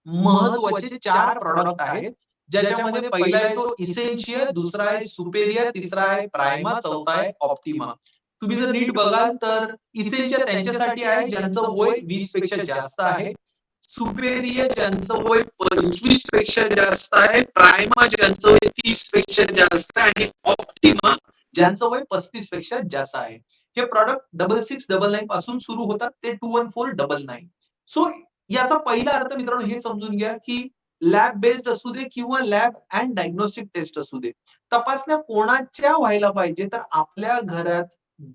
महत्वाचे 4 प्रॉडक्ट आहेत. ज्याच्यामध्ये पहिला आहे तो इसेन्शिया, दुसरा आहे सुपेरिया, तिसरा आहे प्रायमा, चौथा आहे ऑप्टिमा. तुम्ही जर नीट बघाल तर इसेन्शिया त्यांच्यासाठी आहे ज्यांचं वय 20 पेक्षा जास्त आहे. सुपेरिया ज्यांचं वय 25 पेक्षा जास्त आहे. प्रायमा ज्यांचं वय 30 पेक्षा जास्त आहे आणि ऑप्टिमा ज्यांचं वय 35 पेक्षा जास्त आहे. हे प्रॉडक्ट 6699 पासून सुरू होतात ते 21499. सो याचा पहिला अर्थ मित्रांनो हे समजून घ्या, की लॅब बेस्ड असू दे किंवा लॅब अँड डायग्नोस्टिक टेस्ट असू दे, तपासण्या कोणाच्या व्हायला पाहिजे तर आपल्या घरात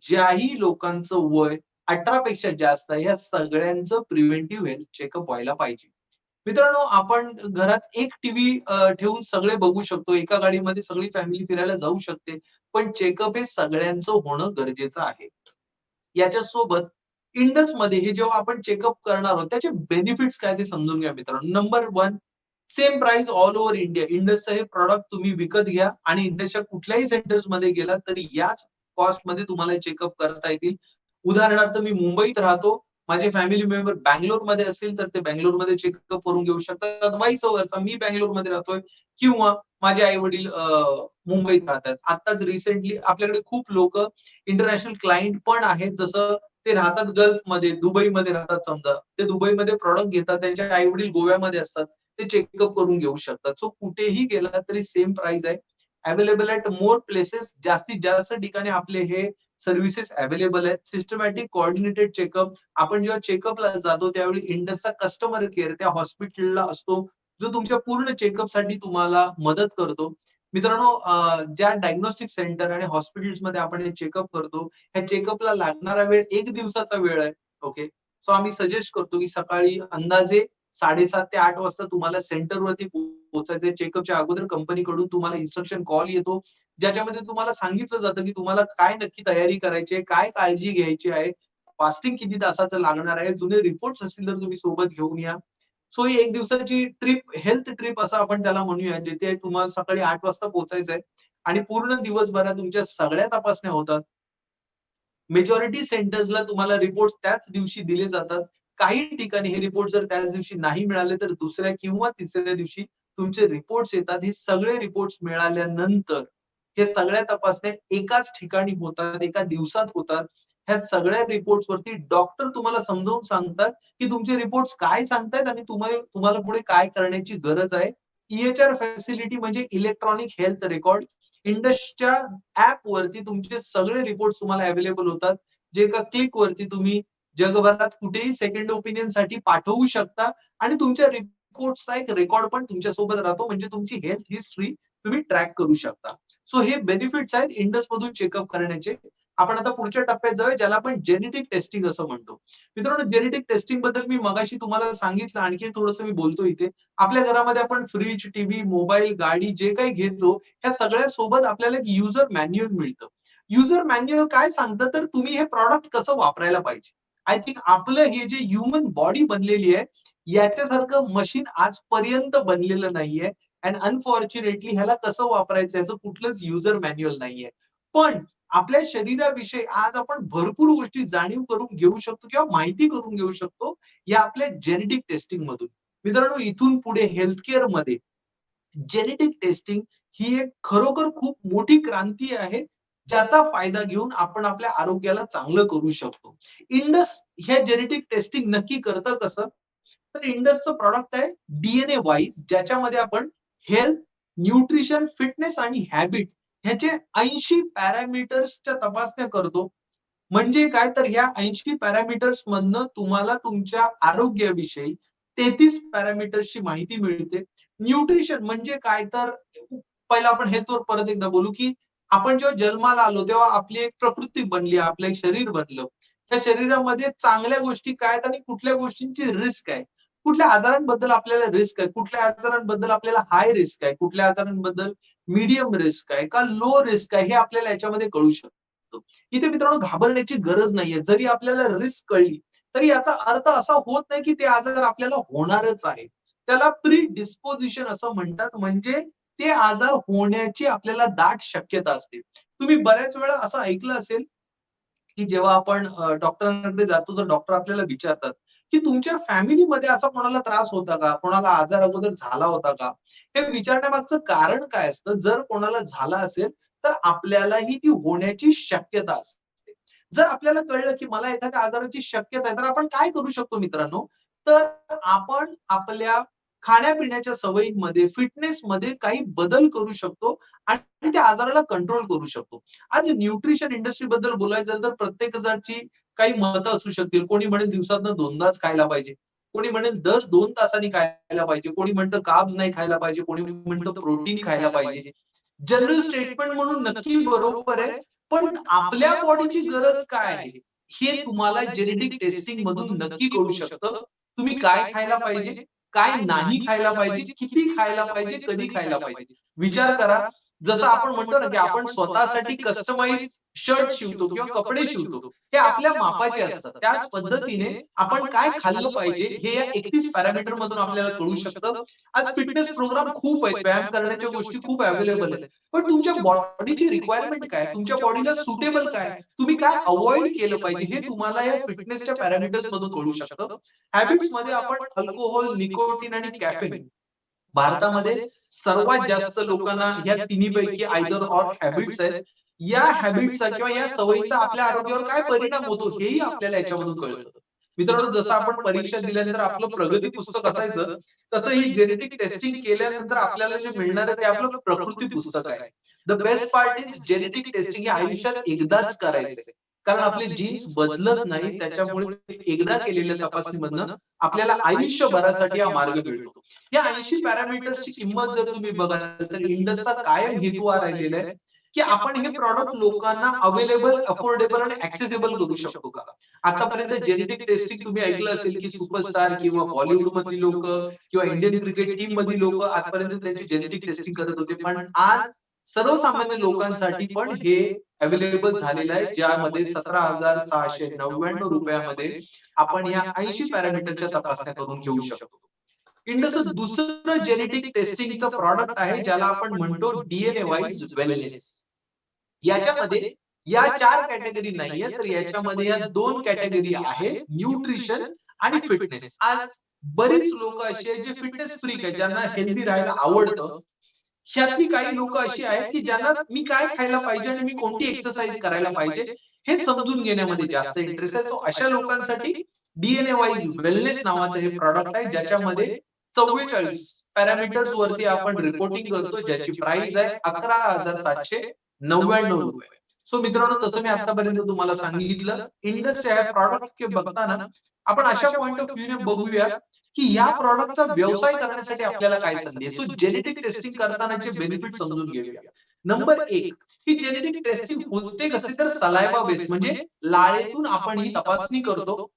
ज्याही लोकांचं वय 18 पेक्षा जास्त आहे, या सगळ्यांचं प्रिव्हेंटिव्ह हेल्थ चेकअप व्हायला पाहिजे. मित्रांनो, आपण घरात एक टीव्ही ठेवून सगळे बघू शकतो. एका गाडीमध्ये सगळी फॅमिली फिरायला जाऊ शकते. पण चेकअप हे सगळ्यांचं होणं गरजेचं आहे. याच्यासोबत इंडसमध्ये हे जेव्हा आपण चेकअप करणार आहोत, त्याचे बेनिफिट्स काय ते समजून घ्या मित्रांनो. Number 1 same price all over India. इंडसचं हे प्रॉडक्ट तुम्ही विकत घ्या आणि इंडसच्या कुठल्याही सेंटर्समध्ये गेलात तरी याच कॉस्टमध्ये तुम्हाला चेकअप करता येतील. उदाहरणार्थ मी मुंबईत राहतो. माझे फॅमिली मेंबर बंगलोरमध्ये असेल तर ते बंगलोरमध्ये चेकअप करून घेऊ शकतात. व्हाईस वर्सा मी बंगलोरमध्ये राहतोय किंवा माझे आई-वडील मुंबईत राहतात. आत्ताच रिसेंटली आपल्याकडे खूप लोकं इंटरनॅशनल क्लायंट पण आहेत. जसं ते राहतात गल्फमध्ये, दुबईमध्ये राहतात समजा. ते दुबईमध्ये प्रॉडक्ट घेतात. त्यांचे आई-वडील गोव्यामध्ये असतात. ते चेकअप करून घेऊ शकतात. सो कुठेही गेला तरी सेम प्राइस आहे. Available at more places. जास्तीत जास्त ठिकाणी आपले हे सर्व्हिसेस अवेलेबल आहेत. Systematic coordinated checkup. आपण जेव्हा चेकअपला जातो त्यावेळी इंडसचा कस्टमर केअर त्या हॉस्पिटलला असतो, जो तुमच्या पूर्ण चेकअपसाठी तुम्हाला मदत करतो. मित्रांनो, ज्या डायग्नोस्टिक सेंटर आणि हॉस्पिटल्समध्ये आपण हे चेकअप करतो, ह्या चेकअपला लागणारा वेळ 1 दिवसाचा वेळ आहे. ओके. सो आम्ही सजेस्ट करतो, की सकाळी अंदाजे 7:30 ते 8 वाजता तुम्हाला सेंटरवरती पोहोचायचंय. चेकअपच्या अगोदर कंपनीकडून तुम्हाला इन्स्ट्रक्शन कॉल येतो, ज्याच्यामध्ये तुम्हाला सांगितलं जातं, की तुम्हाला काय नक्की तयारी करायची आहे, काय काळजी घ्यायची आहे, फास्टिंग किती तासाचं लागणार आहे, जुने रिपोर्ट्स असतील तर तुम्ही सोबत घेऊन या. सो ही 1 दिवसाची ट्रिप, हेल्थ ट्रिप असं आपण त्याला म्हणूया, जिथे तुम्हाला सकाळी 8 वाजता पोहोचायचंय आणि पूर्ण दिवसभरात तुमच्या सगळ्या तपासण्या होतात. मेजॉरिटी सेंटर्सला तुम्हाला रिपोर्ट त्याच दिवशी दिले जातात. काही ठिकाणी हे रिपोर्ट जर त्याच दिवशी नाही मिळाले तर दुसऱ्या किंवा तिसऱ्या दिवशी तुमचे रिपोर्ट्स येतात. हे सगळे रिपोर्ट्स मिळाल्यानंतर हे सगळ्या तपासण्या एकाच ठिकाणी होतात, एका दिवसात होतात. ह्या सगळ्या रिपोर्ट्स वरती डॉक्टर तुम्हाला समजावून सांगतात, की तुमचे रिपोर्ट्स काय सांगतायत आणि तुम्हाला पुढे काय करण्याची गरज आहे. EHR फॅसिलिटी म्हणजे इलेक्ट्रॉनिक हेल्थ रेकॉर्ड. इंडसच्या ऍप वरती तुमचे सगळे रिपोर्ट तुम्हाला अवेलेबल होतात, जे एका क्लिक वरती तुम्ही जगभरात कुठेही सेकंड ओपिनियन साठी पाठवू शकता आणि तुमच्या रिपोर्टचा एक रेकॉर्ड पण तुमच्या सोबत राहतो, म्हणजे तुमची हेल्थ हिस्ट्री तुम्ही ट्रॅक करू शकता. सो हे बेनिफिट्स आहेत इंडस मधून चेकअप करण्याचे. आपण आता पुढच्या टप्प्यात जाऊया, ज्याला आपण जेनेटिक टेस्टिंग असं म्हणतो. मित्रांनो, जेनेटिक टेस्टिंग बद्दल मी मगाशी तुम्हाला सांगितलं, आणखी थोडंसं मी बोलतो इथे. आपल्या घरामध्ये आपण फ्रिज, टीव्ही, मोबाईल, गाडी जे काही घेतो, ह्या सगळ्या सोबत आपल्याला एक युजर मॅन्युअल मिळतं. युजर मॅन्युअल काय सांगतं, तर तुम्ही हे प्रॉडक्ट कसं वापरायला पाहिजे. आय थिंक आपलं हे जे ह्युमन बॉडी बनलेली आहे, याच्यासारखं मशीन आजपर्यंत बनलेलं नाहीये. अँड अनफॉर्च्युनेटली ह्याला कसं वापरायचं याचं कुठलंच युजर मॅन्युअल नाहीये. पण आपल्या शरीराविषयी आज आपण भरपूर गोष्टी जाणीव करून घेऊ शकतो किंवा माहिती करून घेऊ शकतो या आपल्या जेनेटिक टेस्टिंग मधून. मित्रांनो, इथून पुढे हेल्थकेअर मध्ये जेनेटिक टेस्टिंग ही एक खरोखर खूप मोठी क्रांती आहे, ज्याचा फायदा घेऊन आपण आपल्या आरोग्याला चांगलं करू शकतो. इंडस हे जेनेटिक टेस्टिंग नक्की करतं कसं, तर इंडसचं प्रॉडक्ट आहे डीएनए वाईज, ज्याच्यामध्ये आपण हेल्थ, न्यूट्रिशन, फिटनेस आणि हॅबिट ह्याचे 80 पॅरामीटर्सच्या तपासण्या करतो. म्हणजे काय, तर ह्या 80 पॅरामीटर्स मधनं तुम्हाला तुमच्या आरोग्याविषयी 33 पॅरामीटर्सची माहिती मिळते. न्यूट्रिशन म्हणजे काय, तर पहिला आपण हेल्थवर परत एकदा बोलू, की आपण जेव्हा जन्माला आलो तेव्हा आपली एक प्रकृती बनली, आपलं एक शरीर बनलं. त्या शरीरामध्ये चांगल्या गोष्टी काय आहेत आणि कुठल्या गोष्टींची रिस्क आहे. कुठल्या आजारांबद्दल आपल्याला रिस्क आहे, कुठल्या आजारांबद्दल आपल्याला हाय रिस्क आहे, कुठल्या आजारांबद्दल मीडियम रिस्क आहे का लो रिस्क आहे, हे आपल्याला याच्यामध्ये कळू शकतं. इथे मित्रांनो घाबरण्याची गरज नाहीये. जरी आपल्याला रिस्क कळली, तरी याचा अर्थ असा होत नाही की ते आजार आपल्याला होणारच आहे. त्याला प्री डिस्पोजिशन असं म्हणतात, म्हणजे ते आजार होण्याची आपल्याला दाट शक्यता असते. तुम्ही बऱ्याच वेळा असं ऐकलं असेल, की जेव्हा आपण डॉक्टरांकडे जातो, तर डॉक्टर आपल्याला विचारतात, की तुमच्या फॅमिलीमध्ये असा कोणाला त्रास होता का? कोणाला आजार अगोदर झाला होता का? हे विचारण्यामागचं कारण काय असतं? जर कोणाला झाला असेल, तर आपल्यालाही ती होण्याची शक्यता असते. जर आपल्याला कळलं, की मला एखाद्या आजाराची शक्यता आहे, तर आपण काय करू शकतो मित्रांनो? तर आपण आपल्या खाण्यापिण्याच्या सवयींमध्ये, फिटनेसमध्ये काही बदल करू शकतो आणि त्या आजाराला कंट्रोल करू शकतो. आज न्यूट्रिशन इंडस्ट्री बद्दल बोलायचं झालं तर प्रत्येक जणांची काही मतं असू शकतील. कोणी म्हणेल दिवसातनं 2दाच खायला पाहिजे. कोणी म्हणेल दर 2 तासांनी खायला पाहिजे. कोणी म्हणतं कार्ब्स नाही खायला पाहिजे. कोणी म्हणतं प्रोटीन खायला पाहिजे. जनरल स्टेटमेंट म्हणून नक्की बरोबर आहे. पण आपल्या बॉडीची गरज काय आहे? हे तुम्हाला जेनेटिक टेस्टिंग मधून नक्की कळू शकतं. तुम्ही काय खायला पाहिजे? काय नाही खायला पाहिजे? किती खायला पाहिजे? कधी खायला पाहिजे? विचार करा. जसं आपण म्हणतो ना, की आपण स्वतःसाठी कस्टमाइज शर्ट शिवतो किंवा कपडे शिवतो. हे आपल्या मापाचे असतात. त्याच पद्धतीने आपण काय खाल्लं पाहिजे हे या 31 पॅरामीटर मधून आपल्याला कळू शकतं. आज फिटनेस प्रोग्राम खूप आहेत. व्यायाम करण्याच्या गोष्टी खूप अवेलेबल आहेत. पण तुमच्या बॉडीची रिक्वायरमेंट काय? तुमच्या बॉडीला सुटेबल काय? तुम्ही काय अव्हॉइड केलं पाहिजे? हे तुम्हाला या फिटनेसच्या पॅरामीटर्स मधून कळू शकतं. हॅबिट्समध्ये आपण अल्कोहोल, निकोटीन आणि कॅफेन भारतामध्ये सर्वात जास्त लोकांना या तिन्हीपैकी आयदर ऑर हॅबिट्स आहेत. या हॅबिट्सचा किंवा या सवयीचा आपल्या आरोग्यावर काय परिणाम होतो हेही आपल्याला याच्यामधून कळतं. मित्रांनो, जसं आपण परीक्षा दिल्यानंतर आपलं प्रगती पुस्तक असायचं, तसं ही जेनेटिक टेस्टिंग केल्यानंतर आपल्याला जे मिळणार आहे ते आपलं प्रकृती पुस्तक आहे. The best part is genetic testing हे आयुष्यात एकदाच करायचंय. कारण आपले जीन्स बदलत नाही, त्याच्यामुळे एकदा केलेल्या तपासणीमधनं आपल्याला आयुष्यभरासाठी हा मार्ग मिळतो. या 80 पॅरामीटर्सची किंमत जर तुम्ही बघाल, तर इंडसचा कायम हेतू हा राहिलेला आहे, की आपण हे प्रॉडक्ट लोकांना अवेलेबल, अफोर्डेबल आणि ऍक्सेसिबल करू शकतो का? आतापर्यंत जेनेटिक टेस्टिंग तुम्ही ऐकलं असेल, की सुपरस्टार किंवा बॉलिवूड मधली लोकं किंवा इंडियन क्रिकेट टीम मधली लोकं आजपर्यंत त्यांची जेनेटिक टेस्टिंग करत होते. पण आज सर्वसामान्य लोकांसाठी पण हे अवेलेबल झालेलं आहे, ज्यामध्ये ₹17,699 आपण या 80 पॅरामीटरच्या तपासण्या करून घेऊ शकतो. इंडसचं दुसरं जेनेटिक टेस्टिंगचं प्रॉडक्ट आहे, ज्याला आपण म्हणतो डीएनए वाईज वेलनेस. याच्यामध्ये या 4 कॅटेगरी नाहीये, तर याच्यामध्ये या 2 कॅटेगरी आहे, न्यूट्रिशन आणि फिटनेस. आज बरीच लोकं अशी आहेत, जे फिटनेस फ्रीक आहेत, ज्यांना हेल्दी राहायला आवडतं. ह्यातली काही लोकं अशी आहेत, की ज्यांना मी काय खायला पाहिजे आणि मी कोणती एक्सरसाइज करायला पाहिजे, हे समजून घेण्यामध्ये जास्त इंटरेस्ट आहे. सो अशा लोकांसाठी डीएनए वाईज वेलनेस नावाचं हे प्रॉडक्ट आहे, ज्याच्यामध्ये 44 पॅरामीटर्स वरती आपण रिपोर्टिंग करतो, ज्याची प्राइस आहे 11,799 रुपये. सो मित्रांनो, तसं मी आतापर्यंत तुम्हाला सांगितलं, इंडस या प्रॉडक्ट बघताना आपण अशा पॉइंट ऑफ व्ह्यूने बघूया की या प्रॉडक्टचा व्यवसाय करण्यासाठी आपल्याला काय संधी आहे. सो जेनेटिक टेस्टिंग करतानाचे बेनिफिट समजून घेऊया. नंबर 1, ही जेनेटिक टेस्टिंग होते कसे, तर सलायवा बेस म्हणजे लाळेतून आपण ही तपासणी करतो.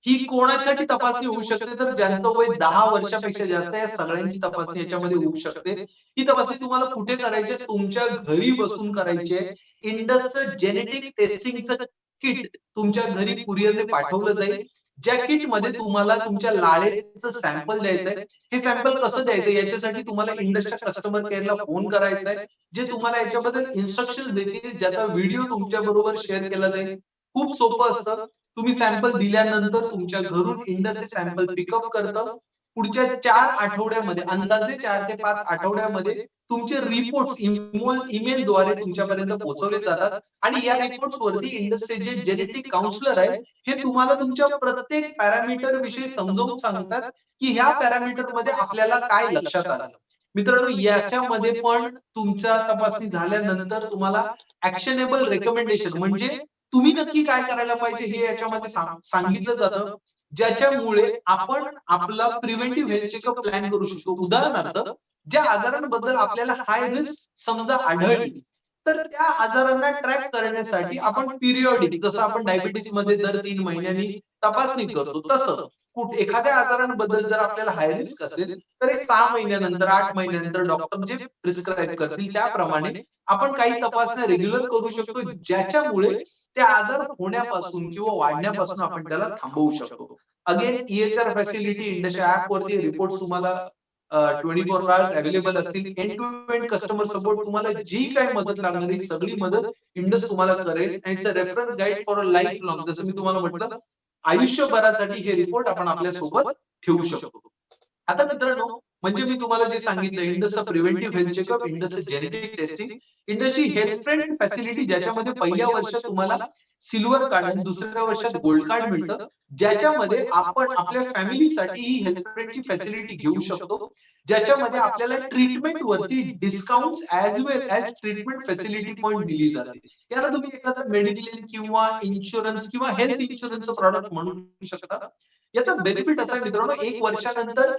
ही कोणासाठी तपासणी होऊ शकते, तर ज्यांचं वय 10 वर्षापेक्षा जास्त आहे, या सगळ्यांची तपासणी याच्यामध्ये होऊ शकते. ही तपासणी तुम्हाला कुठे करायची आहे, तुमच्या घरी बसून करायची आहे. इंडसचं जेनेटिक टेस्टिंगचं किट तुमच्या घरी कुरिअरने पाठवलं जाईल. ज्या किटमध्ये तुम्हाला तुमच्या लाळेचं सॅम्पल द्यायचं आहे. हे सॅम्पल कसं द्यायचं याच्यासाठी तुम्हाला इंडसच्या कस्टमर केअरला फोन करायचा आहे, जे तुम्हाला याच्याबद्दल इन्स्ट्रक्शन्स देतील, ज्याचा व्हिडिओ तुमच्या बरोबर शेअर केला जाईल. खूप सोपं असतं. तुम्ही सॅम्पल दिल्यानंतर तुमच्या घरून इंडस हे सॅम्पल पिकअप करतं. पुढच्या 4 आठवड्यामध्ये, अंदाजे 4 ते 5 आठवड्यामध्ये तुमचे रिपोर्ट्स ईमेलद्वारे तुमच्यापर्यंत पोहोचवले जातात आणि या रिपोर्ट्स वरती इंडसचे जे जेनेटिक काउन्सलर आहेत, हे तुम्हाला तुमच्या प्रत्येक पॅरामीटर विषयी समजावून सांगतात की ह्या पॅरामीटर मध्ये आपल्याला काय लक्षात आलं. मित्रांनो, याच्यामध्ये पण तुमच्या तपासणी झाल्यानंतर तुम्हाला ऍक्शनेबल रेकमेंडेशन म्हणजे तुम्ही नक्की काय करायला पाहिजे हे याच्यामध्ये सांगितलं जातं, ज्याच्यामुळे आपण आपला प्रिव्हेंटिव्ह हेल्थ चेकअप प्लॅन करू शकतो. उदाहरणार्थ, ज्या आजारांबद्दल आपल्याला हाय रिस्क समजा आढळली, तर त्या आजारांना ट्रॅक करण्यासाठी आपण पिरियॉडिक, जसं आपण डायबिटीस मध्ये दर 3 महिन्यांनी तपासणी करतो, तसं एखाद्या आजारांबद्दल जर आपल्याला हाय रिस्क असेल, तर एक 6 महिन्यानंतर, 8 महिन्यानंतर डॉक्टर जे प्रिस्क्राईब करतील त्याप्रमाणे आपण काही तपासण्या रेग्युलर करू शकतो, ज्याच्यामुळे ते आजार होण्यापासून किंवा वाढण्यापासून आपण त्याला थांबवू शकतो. अगेन, EHR फॅसिलिटी इंडसच्या ऍप वरती रिपोर्ट तुम्हाला 24 आवर्स अवेलेबल असतील. End to end customer support, तुम्हाला जी काही मदत लागणार आहे सगळी मदत इंडस तुम्हाला करेल. आणि it's a reference guide for a life long. जसं मी तुम्हाला म्हटलं, आयुष्यभरासाठी हे रिपोर्ट आपण आपल्या सोबत ठेवू शकतो. आता मित्रांनो, म्हणजे मी तुम्हाला जे सांगितलं, इंडसचा प्रिव्हेंटिव्ह हेल्थ चेकअप, इंडसचं जेनेटिक टेस्टिंग, इंडसची हेल्थ फ्रेंड फॅसिलिटी, ज्याच्यामध्ये पहिल्या वर्षात तुम्हाला सिल्वर कार्ड आणि दुसऱ्या वर्षात गोल्ड कार्ड मिळतं, ज्याच्यामध्ये आपण आपल्या फॅमिलीसाठी ही हेल्थ फ्रेंडची फॅसिलिटी घेऊ शकतो, ज्याच्यामध्ये आपल्याला ट्रीटमेंट वरती डिस्काउंट ऍज वेल ऍज ट्रीटमेंट फॅसिलिटी पण दिली जाते. याला तुम्ही एखादा मेडिक्लेम किंवा इन्शुरन्स किंवा हेल्थ इन्शुरन्सचं प्रॉडक्ट म्हणू शकता. याचा बेनिफिट असा आहे मित्रांनो, 1 वर्षानंतर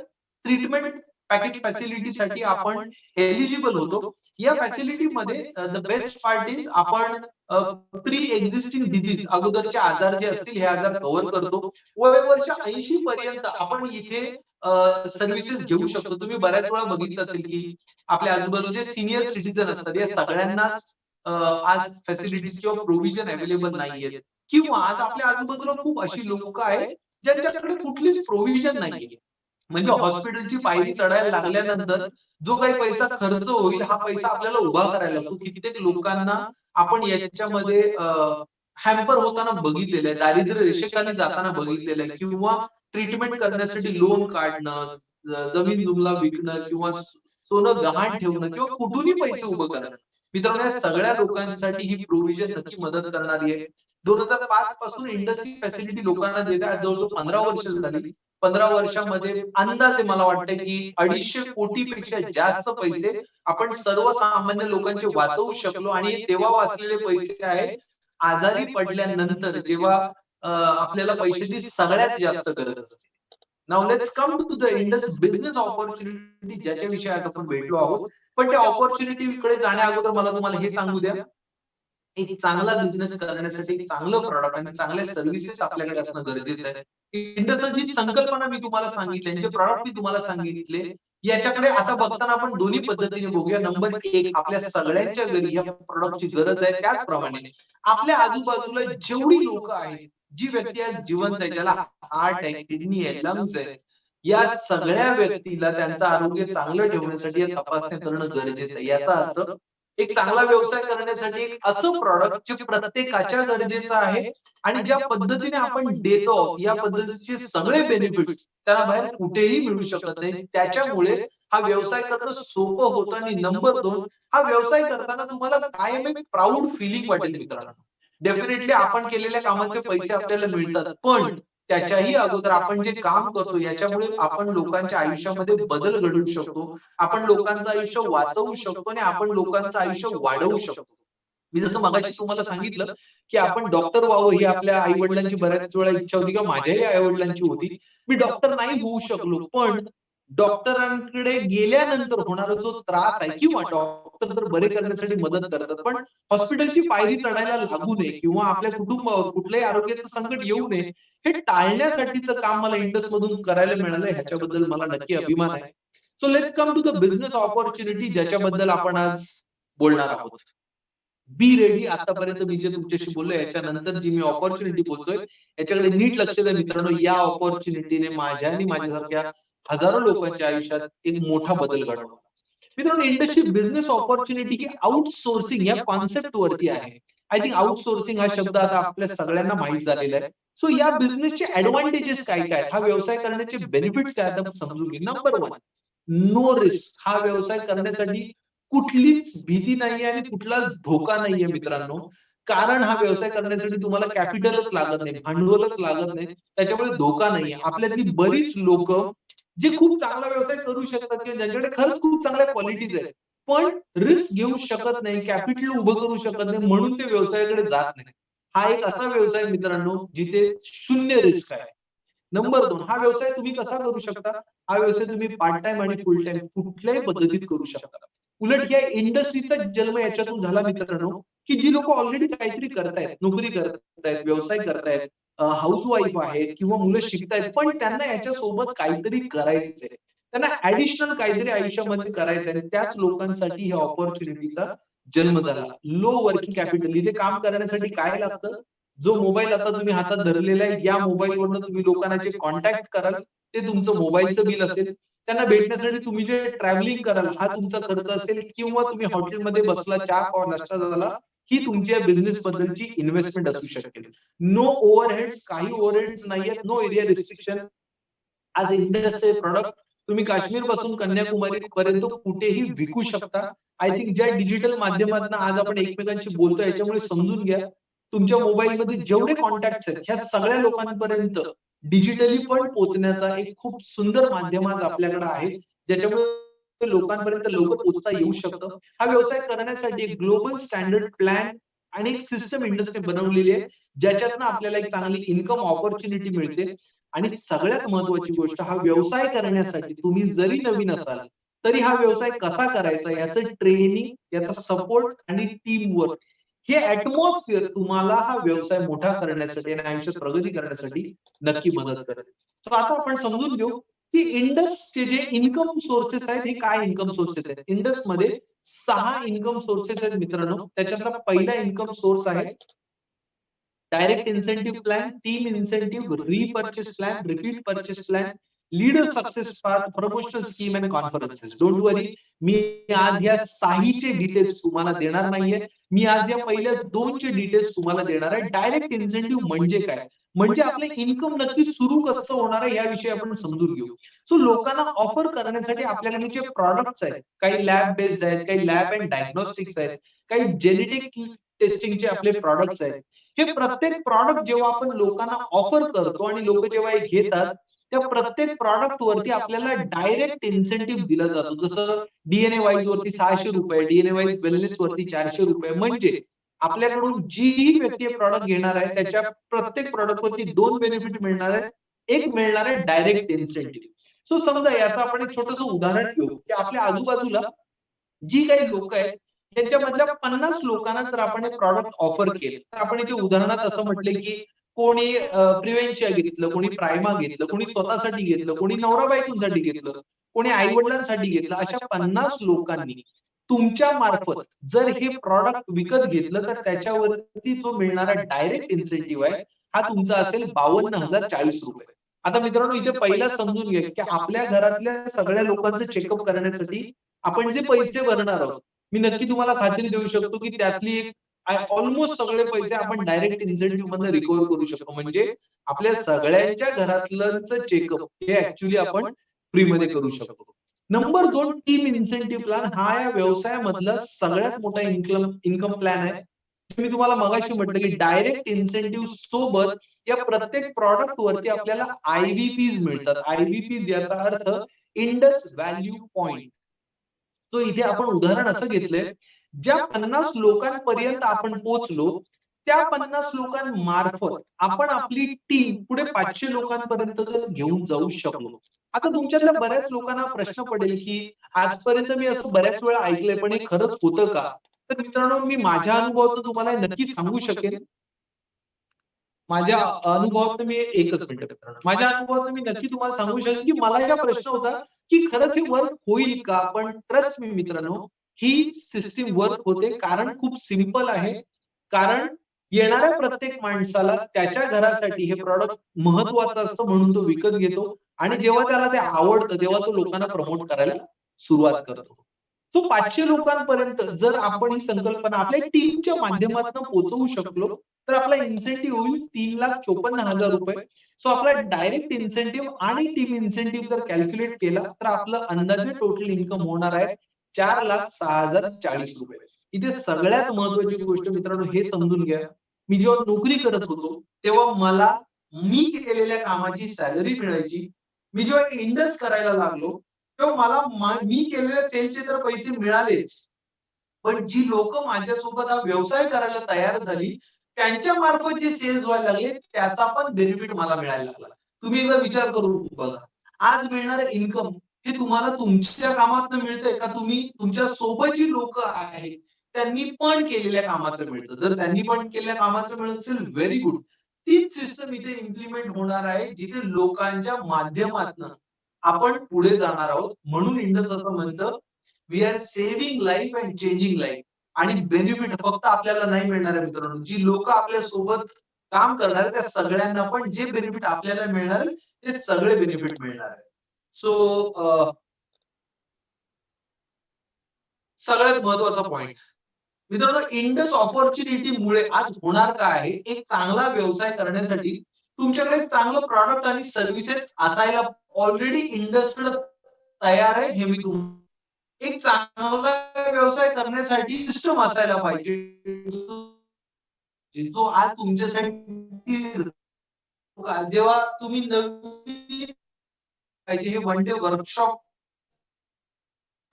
ट्रीटमेंट पॅकेज फॅसिलिटीसाठी आपण एलिजिबल होतो. या फॅसिलिटीमध्ये द बेस्ट पार्ट इज आपण प्री एक्झिस्टिंग डिजीज, अगोदरचे आजार जे असतील हे आजार कव्हर करतो. वय वर्ष 80 पर्यंत आपण इथे सर्व्हिसेस घेऊ शकतो. तुम्ही बऱ्याच वेळा बघितलं असेल की आपल्या आजूबाजूचे सिनियर सिटीजन असतात, या सगळ्यांनाच आज फॅसिलिटीज किंवा प्रोव्हिजन अवेलेबल नाहीयेत, किंवा आज आपल्या आजूबाजूला खूप अशी लोक आहेत ज्यांच्याकडे कुठलीच प्रोव्हिजन नाहीये. म्हणजे हॉस्पिटलची पायरी चढायला लागल्यानंतर जो काही पैसा खर्च होईल, हा पैसा आपल्याला उभा करायला लागतो. कित्येक लोकांना आपण याच्यामध्ये हॅम्पर होताना बघितलेलं आहे, दारिद्र्य रेषेखाली जाताना बघितलेलं आहे, किंवा ट्रीटमेंट करण्यासाठी लोन काढणं, जमीन जुमला विकणं, किंवा सोनं गहाण ठेवणं, किंवा कुठूनही पैसे उभं करणं. मित्रांनो, या सगळ्या लोकांसाठी ही प्रोव्हिजन नक्की मदत करणारी आहे. 2005 पासून इंडस ही फॅसिलिटी लोकांना देते. आज जवळजवळ 15 वर्ष झाली. 15 वर्षामध्ये अंदाजे मला वाटतं की 250 कोटीपेक्षा जास्त पैसे आपण सर्वसामान्य लोकांचे वाचवू शकलो, आणि तेव्हा वाचलेले पैसे आहेत आजारी पडल्यानंतर, जेव्हा आपल्याला पैशाची सगळ्यात जास्त गरज असते. Now let's come to the Indus business opportunity, ज्याच्याविषयी आज आपण भेटलो आहोत. पण त्या ऑपॉर्च्युनिटीकडे जाण्या अगोदर मला तुम्हाला हे सांगू द्या, एक चांगला बिझनेस करण्यासाठी एक चांगलं प्रॉडक्ट आणि चांगल्या सर्व्हिसेस आपल्याकडे असणं गरजेचं आहे. इंडसची जी संकल्पना मी तुम्हाला सांगितली, जे प्रॉडक्ट मी तुम्हाला सांगितले, याच्याकडे आता बघताना आपण दोन्ही पद्धतीने बघूया. नंबर 1, आपल्या सगळ्यांच्या घरी या प्रॉडक्टची गरज आहे. त्याचप्रमाणे आपल्या आजूबाजूला जेवढी लोक आहेत, जी व्यक्ती आज जिवंत आहे, ज्याला हार्ट आहे, किडनी आहे, लंग्स आहे, या सगळ्या व्यक्तीला त्यांचं आरोग्य चांगलं ठेवण्यासाठी या तपासण्या करणं गरजेचं आहे. याचा अर्थ, एक चांगला व्यवसाय करण्यासाठी एक असं प्रॉडक्ट जे प्रत्येकाच्या गरजेचं आहे, आणि ज्या पद्धतीने आपण देतो, या पद्धतीचे सगळे बेनिफिट्स त्यांना बाहेर कुठेही मिळू शकत नाही. त्याच्यामुळे हा व्यवसाय करणं सोपं होतं. आणि नंबर 2, हा व्यवसाय करताना तुम्हाला कायम एक प्राऊड फिलिंग वाटेल मित्रांनो. डेफिनेटली आपण केलेल्या कामाचे पैसे आपल्याला मिळतात, पण त्याच्याही अगोदर आपण जे काम करतो याच्यामुळे आपण लोकांच्या आयुष्यामध्ये बदल घडवू शकतो. आपण लोकांचं आयुष्य वाचवू शकतो आणि आपण लोकांचं आयुष्य वाढवू शकतो. मी जसं मगाशी तुम्हाला सांगितलं, की आपण डॉक्टर व्हावं ही आपल्या आई-वडिलांची बऱ्याच वेळा इच्छा होती किंवा माझ्याही आई-वडिलांची होती. मी डॉक्टर नाही होऊ शकलो. पण डॉक्टरांकडे गेल्यानंतर होणारा जो त्रास आहे किंवा डॉक्टर तर बरे करण्यासाठी मदत करतात. पण हॉस्पिटलची पायरी चढायला लागू नये किंवा आपल्या कुटुंबावर कुठल्याही आरोग्याचं संकट येऊ नये, हे टाळण्यासाठीचं काम मला इंडसमधून करायला मिळालं ह्याच्याबद्दल मला नक्की अभिमान आहे. So let's come to the business opportunity ज्याच्याबद्दल आपण आज बोलणार आहोत. Be ready. आतापर्यंत मी जे तुमच्याशी बोललोय याच्यानंतर जी मी अपॉर्च्युनिटी बोलतोय याच्याकडे नीट लक्ष द्या मित्रांनो. या अपॉर्च्युनिटीने माझ्या आणि माझ्यासारख्या हजारो लोकांच्या आयुष्यात एक मोठा बदल घडवला. मित्रांनो, इंडस्ट्री बिझनेस अपॉर्च्युनिटी की आउटसोर्सिंग या कॉन्सेप्ट वरती आहे. आय थिंक आउटसोर्सिंग हा शब्द आता आपल्या सगळ्यांना माहित झालेला आहे. सो या बिझनेसचे ऍडव्हान्टेजेस काय काय, हा व्यवसाय करण्याचे बेनिफिट्स काय आता समजून घे. Number one, no risk. हा व्यवसाय करण्यासाठी कुठलीच भीती नाहीये आणि कुठलाच धोका नाहीये मित्रांनो. कारण हा व्यवसाय करण्यासाठी तुम्हाला कॅपिटलच लागत नाही, भांडवलच लागत नाही. त्याच्यामुळे धोका नाहीये. आपल्यातली बरीच लोकं जे खूप चांगला व्यवसाय करू शकतात किंवा ज्यांच्याकडे खरंच खूप चांगल्या क्वालिटीज आहेत, पण रिस्क घेऊ शकत नाही, कॅपिटल उभं करू शकत नाही म्हणून ते व्यवसायाकडे जात नाही. हा एक असा व्यवसाय मित्रांनो जिथे शून्य रिस्क आहे. नंबर 2, हा व्यवसाय तुम्ही कसा करू शकता? हा व्यवसाय तुम्ही पार्ट टाइम आणि फुल टाइम कुठल्याही पद्धतीत करू शकता. उलट या इंडस्ट्रीचा जन्म याच्यातून झाला मित्रांनो, की जी लोकं ऑलरेडी काहीतरी करतायत, नोकरी करतायत, व्यवसाय करतायत, हाउसवाईफ आहेत किंवा मुलं शिकतायत, पण त्यांना याच्यासोबत काहीतरी करायचंय. त्यांना ॲडिशनल काहीतरी आयुष्यामध्ये करायचंय आणि त्याच लोकांसाठी ह्या अपॉर्च्युनिटीचा जन्म झाला. Low working capital. इथे काम करण्यासाठी काय लागतं? जो मोबाईल आता तुम्ही हातात धरलेला आहे, या मोबाईलवरनं तुम्ही लोकांना जे कॉन्टॅक्ट कराल, ते तुमचं मोबाईलचं बिल असेल. त्यांना भेटण्यासाठी तुम्ही जे ट्रॅव्हलिंग कराल, हा तुमचा खर्च असेल किंवा तुम्ही हॉटेलमध्ये बसला, चहा किंवा नाश्ता झाला, ही तुमच्या बिझनेस बद्दलची इन्व्हेस्टमेंट असू शकेल. नो ओव्हरहेड्स, काही ओव्हरहेड्स नाहीयेत, नो एरिया रिस्ट्रिक्शन. आज इंडसचे प्रॉडक्ट तुम्ही काश्मीर पासून कन्याकुमारी पर्यंत कुठेही विकू शकता. आय थिंक ज्या डिजिटल माध्यमातून आज आपण एकमेकांशी बोलतोय याच्यामुळे समजून घ्या, तुमच्या मोबाईलमध्ये जेवढे कॉन्टॅक्ट्स आहेत ह्या सगळ्या लोकांपर्यंत डिजिटली पण पोहोचण्याचा एक खूप सुंदर माध्यम आज आपल्याकडे आहे, ज्याच्यामुळे लोकांपर्यंत लवकर पोहोचता येऊ शकतं. हा व्यवसाय करण्यासाठी एक ग्लोबल स्टँडर्ड प्लॅन आणि एक सिस्टम इंडस्ट्री बनवलेली आहे, ज्याच्यातनं आपल्याला एक चांगली इन्कम अपॉर्च्युनिटी मिळते. आणि सगळ्यात महत्वाची गोष्ट, हा व्यवसाय करण्यासाठी तुम्ही जरी नवीन असाल, तरी हा व्यवसाय कसा करायचा याचं ट्रेनिंग, याचा सपोर्ट आणि टीम वर्क हे ॲटमॉस्फिअर तुम्हाला हा व्यवसाय मोठा करण्यासाठी आणि आयुष्यात प्रगती करण्यासाठी नक्की मदत करेल. सो आता आपण समजून घेऊ, की इंडसचे जे इन्कम सोर्सेस आहेत, हे काय इन्कम सोर्सेस आहेत. इंडसमध्ये 6 इन्कम सोर्सेस आहेत मित्रांनो. त्याच्यातला पहिला इन्कम सोर्स आहे direct incentive plan, team incentive, repurchase plan, repeat purchase plan, leader success path, promotional scheme and conferences. Don't worry, मी आज या 6चे डिटेल्स तुम्हाला देणार नाहीये. मी आज या पहिल्या 2चे डिटेल्स तुम्हाला देणार आहे. डायरेक्ट इन्सेंटिव्ह म्हणजे काय? म्हणजे आपलं इन्कम नक्की सुरू कसं होणार आहे याविषयी आपण समजून घेऊ. सो लोकांना ऑफर करण्यासाठी आपल्याकडे जे प्रॉडक्ट्स आहेत, काही लॅब बेस्ड आहेत, काही लॅब अँड डायग्नोस्टिक्स आहेत, काही जेनेटिक टेस्टिंगचे आपले प्रॉडक्ट्स आहेत. हे प्रत्येक प्रॉडक्ट जेव्हा आपण लोकांना ऑफर करतो आणि लोक जेव्हा हे घेतात, त्या प्रत्येक प्रॉडक्ट वरती आपल्याला डायरेक्ट इन्सेंटिव्ह दिला जातो. जसं डीएनए वाईज वरती ₹600, डीएनए वाईज वेलनेस वरती ₹400. म्हणजे आपल्याकडून जीही व्यक्ती हे प्रॉडक्ट घेणार आहे, त्याच्या प्रत्येक प्रॉडक्ट वरती 2 बेनिफिट मिळणार आहेत. एक मिळणार आहे डायरेक्ट इन्सेंटिव्ह. सो समजा याचं आपण एक छोटंसं उदाहरण घेऊ, की आपल्या आजूबाजूला जी काही लोक आहेत, त्यांच्यामधल्या 50 लोकांना जर आपण एक प्रॉडक्ट ऑफर केलं, तर आपण इथे उदाहरणात असं म्हटलं, की कोणी प्रिव्हेन्शिया घेतलं, कोणी प्रायमा घेतलं, कोणी स्वतःसाठी घेतलं, कोणी नवरा-बायकोंसाठी घेतलं, कोणी आई-वडिलांसाठी घेतलं. अशा 50 लोकांनी तुमच्या मार्फत जर हे प्रॉडक्ट विकत घेतलं, तर त्याच्यावरती जो मिळणारा डायरेक्ट इन्सेंटिव्ह आहे, हा तुमचा असेल ₹52,040. आता मित्रांनो, इथे पहिला समजून घ्या, की आपल्या घरातल्या सगळ्या लोकांचं चेकअप करण्यासाठी आपण जे पैसे भरणार आहोत, मी नक्की तुम्हाला खात्री देऊ शकतो, की त्यातली एक ऑलमोस्ट सगळे पैसे आपण डायरेक्ट इन्सेंटिव्ह मधनं रिकव्हर करू शकतो. म्हणजे आपल्या सगळ्यांच्या घरातल्यांचं चेकअप हे ॲक्चुअली आपण फ्रीमध्ये करू शकतो. नंबर 2, टीम इन्सेंटिव्ह प्लॅन हा या व्यवसायामधला सगळ्यात मोठा इन्कम प्लॅन आहे. मी तुम्हाला मगाशी म्हटलं की डायरेक्ट इन्सेंटिव्ह सोबत या प्रत्येक प्रॉडक्ट वरती आपल्याला IVPs मिळतात. IVPs याचा अर्थ इंडस व्हॅल्यू पॉइंट. तो इथे आपण उदाहरण असं घेतलंय, ज्या 50 लोकांपर्यंत आपण पोहोचलो, त्या 50 लोकांमार्फत आपण आपली टीम पुढे 500 लोकांपर्यंत जर घेऊन जाऊ शकलो. आता तुमच्यातल्या बऱ्याच लोकांना प्रश्न पडेल, की आजपर्यंत मी असं बऱ्याच वेळा ऐकलंय, पण हे खरंच होतं का? तर मित्रांनो, मी माझ्या अनुभवातून तुम्हाला नक्की सांगू शकेन. माझ्या अनुभवातून मी एकच मिनिट मित्रांनो. माझ्या अनुभवातून मी नक्की तुम्हाला सांगू शकेन, की मला हा प्रश्न होता, की खरंच हे वर्क होईल का? पण ट्रस्ट मी मित्रांनो, ही सिस्टम वर्क होते. कारण खूप सिंपल आहे. कारण येणाऱ्या प्रत्येक माणसाला त्याच्या घरासाठी हे प्रॉडक्ट महत्वाचं असतं म्हणून तो विकत घेतो आणि जेव्हा त्याला ते आवडतं तेव्हा तो लोकांना प्रमोट करायला सुरुवात करतो. तो 500 लोकांपर्यंत जर आपण ही संकल्पना आपल्या टीमच्या माध्यमातून पोहोचवू शकलो, तर आपला इन्सेंटिव्ह होईल ₹3,54,000. सो आपला डायरेक्ट इन्सेंटिव्ह आणि टीम इन्सेंटिव्ह जर कॅल्क्युलेट केला, तर आपलं अंदाजे टोटल इन्कम होणार आहे ₹4,06,040. इथे सगळ्यात महत्वाची गोष्ट मित्रांनो हे समजून घ्या, मी जेव्हा नोकरी करत होतो, तेव्हा मला मी केलेल्या कामाची सॅलरी मिळायची. मी जेव्हा इंडस्ट करायला लागलो, तेव्हा मला मी केलेल्या सेलचे तर पैसे मिळालेच. पण जी लोक माझ्यासोबत हा व्यवसाय करायला तयार झाली, त्यांच्या मार्फत जे सेल्स व्हायला लागले, त्याचा पण बेनिफिट मला मिळायला लागला. तुम्ही एकदा विचार करून बघा. आज मिळणारं इन्कम हे तुम्हाला तुमच्या कामातनं मिळतंय का तुम्ही तुमच्या सोबत जी लोक आहेत, त्यांनी पण केलेल्या कामाचं मिळतं. जर त्यांनी पण केलेल्या कामाचं मिळत असेल, व्हेरी गुड. तीच सिस्टम इथे इम्प्लिमेंट होणार आहे, जिथे लोकांच्या माध्यमातनं आपण पुढे जाणार आहोत. म्हणून इंडस असं म्हणतं, we are saving life and changing life. आणि बेनिफिट फक्त आपल्याला नाही मिळणार आहे मित्रांनो. जी लोक आपल्या सोबत काम करणार आहेत, त्या सगळ्यांना पण जे बेनिफिट आपल्याला मिळणार आहे, ते सगळे बेनिफिट मिळणार आहे. सो सगळ्यात महत्वाचा पॉइंट मित्रांनो, इंडस अपॉर्च्युनिटीमुळे आज होणार काय आहे, एक चांगला व्यवसाय करण्यासाठी तुमच्याकडे एक चांगलं प्रॉडक्ट आणि सर्व्हिसेस असायला ऑलरेडी इंडस्ट्रीला तयार आहे. हे मी एक चांगला व्यवसाय करण्यासाठी सिस्टम असायला पाहिजे. जो आज तुमच्यासाठी जेव्हा तुम्ही नवीन पाहिजे हे वन डे वर्कशॉप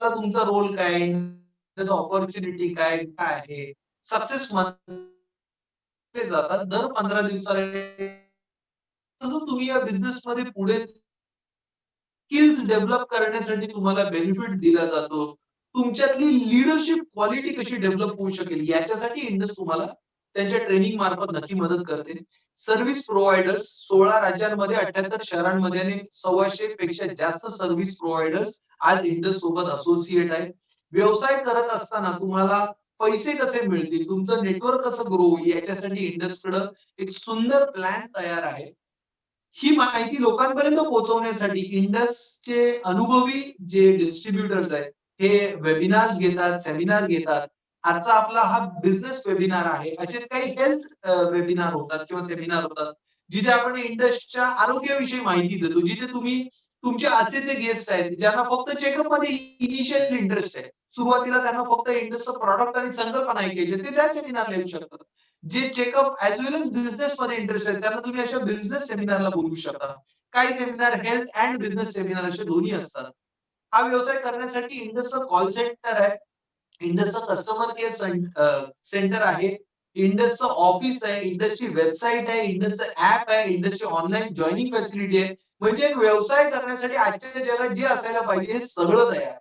तुमचा रोल काय? अपॉर्च्युनिटी काय काय आहे? सक्सेस म्हटले जातात दर 15 दिवसाला. तसं तुम्ही या बिझनेसमध्ये पुढे स्किल्स डेव्हलप करण्यासाठी तुम्हाला बेनिफिट दिला जातो. तुमच्यातली लीडरशिप क्वालिटी कशी डेव्हलप होऊ शकेल याच्यासाठी इंडस तुम्हाला त्यांच्या ट्रेनिंग मार्फत नक्की मदत करते. सर्व्हिस प्रोव्हायडर्स 16 राज्यांमध्ये 78 शहरांमध्ये आणि 125 पेक्षा जास्त सर्व्हिस प्रोव्हायडर्स आज इंडस सोबत असोसिएट आहेत. व्यवसाय करत असताना तुम्हाला पैसे कसे मिळतील, तुमचं नेटवर्क कसं ग्रो होईल याच्यासाठी इंडसकडं एक सुंदर प्लॅन तयार आहे. ही माहिती लोकांपर्यंत पोहोचवण्यासाठी इंडसचे अनुभवी जे डिस्ट्रिब्युटर्स आहेत, हे वेबिनार्स घेतात, सेमिनार घेतात. आजचा आपला हा बिझनेस वेबिनार आहे. असेच काही हेल्थ वेबिनार होतात किंवा सेमिनार होतात, जिथे आपण इंडसच्या आरोग्याविषयी माहिती देतो. जिथे तुम्ही तुमचे असे जे गेस्ट आहेत, ज्यांना फक्त चेकअपमध्ये इनिशियल इंटरेस्ट आहे. सुरुवातीला त्यांना फक्त इंडसचं प्रॉडक्ट आणि संकल्पना ऐकायची आहे, ते त्या सेमिनारला येऊ शकतात. जे चेकअप ॲज वेल एज बिझनेसमध्ये इंटरेस्ट आहे, त्यांना तुम्ही अशा बिझनेस सेमिनारला बोलवू शकता. काही seminar health and business seminar असे दोन्ही असतात. हा व्यवसाय करण्यासाठी इंडसचं कॉल सेंटर आहे. इंडसचं कस्टमर केअर सेंटर आहे. इंडसचं ऑफिस आहे, इंडसची वेबसाईट आहे, इंडसचं ॲप आहे, इंडसची ऑनलाईन जॉइनिंग फॅसिलिटी आहे. म्हणजे एक व्यवसाय करण्यासाठी आजच्या जगात जे असायला पाहिजे हे सगळं तयार आहे.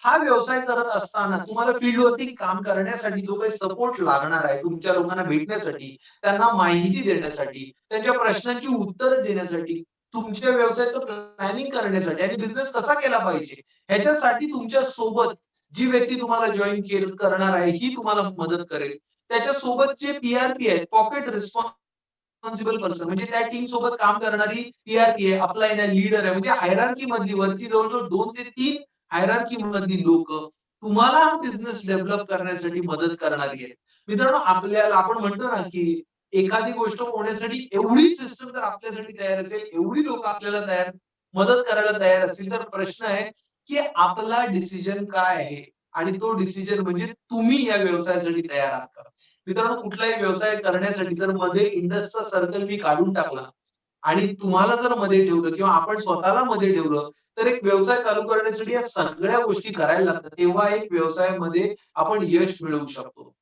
हा व्यवसाय करत असताना तुम्हाला फील्डवरती काम करण्यासाठी जो काही सपोर्ट लागणार आहे, तुमच्या लोकांना भेटण्यासाठी, त्यांना माहिती देण्यासाठी, त्यांच्या प्रश्नांची उत्तरं देण्यासाठी, तुमच्या व्यवसायाचं प्लॅनिंग करण्यासाठी आणि बिझनेस कसा केला पाहिजे, ह्याच्यासाठी तुमच्या सोबत जी व्यक्ती तुम्हाला जॉइन करणार आहे, ही तुम्हाला मदत करेल. त्याच्यासोबत जे पी-आर-पी आहेत, पॉकेट रिस्पॉन्सिबल पर्सन म्हणजे त्या टीम सोबत काम करणारी पी-आर-पी आहे, अपलाईन आहे, लीडर आहे. म्हणजे हायरार्की मधली वरती जवळ-जवळ 2 ते 3 हायरार्की मधली लोकं तुम्हाला हा बिझनेस डेव्हलप करण्यासाठी मदत करणारी आहेत. मित्रांनो, आपल्याला आपण म्हणतो ना, की एखादी गोष्ट होण्यासाठी एवढी सिस्टम जर आपल्यासाठी तयार असेल, एवढी लोकं आपल्याला मदत करायला तयार असतील, तर प्रश्न आहे, की आपला डिसिजन काय आहे? आणि तो डिसिजन म्हणजे तुम्ही या व्यवसायासाठी तयार आहात का? मित्रांनो, कुठलाही व्यवसाय करण्यासाठी जर मध्ये इंडसचा सर्कल मी काढून टाकला आणि तुम्हाला जर मध्ये ठेवलं किंवा आपण स्वतःला मध्ये ठेवलं, तर एक व्यवसाय चालू करण्यासाठी या सगळ्या गोष्टी करायला लागतात. तेव्हा एक व्यवसायामध्ये आपण यश मिळवू शकतो.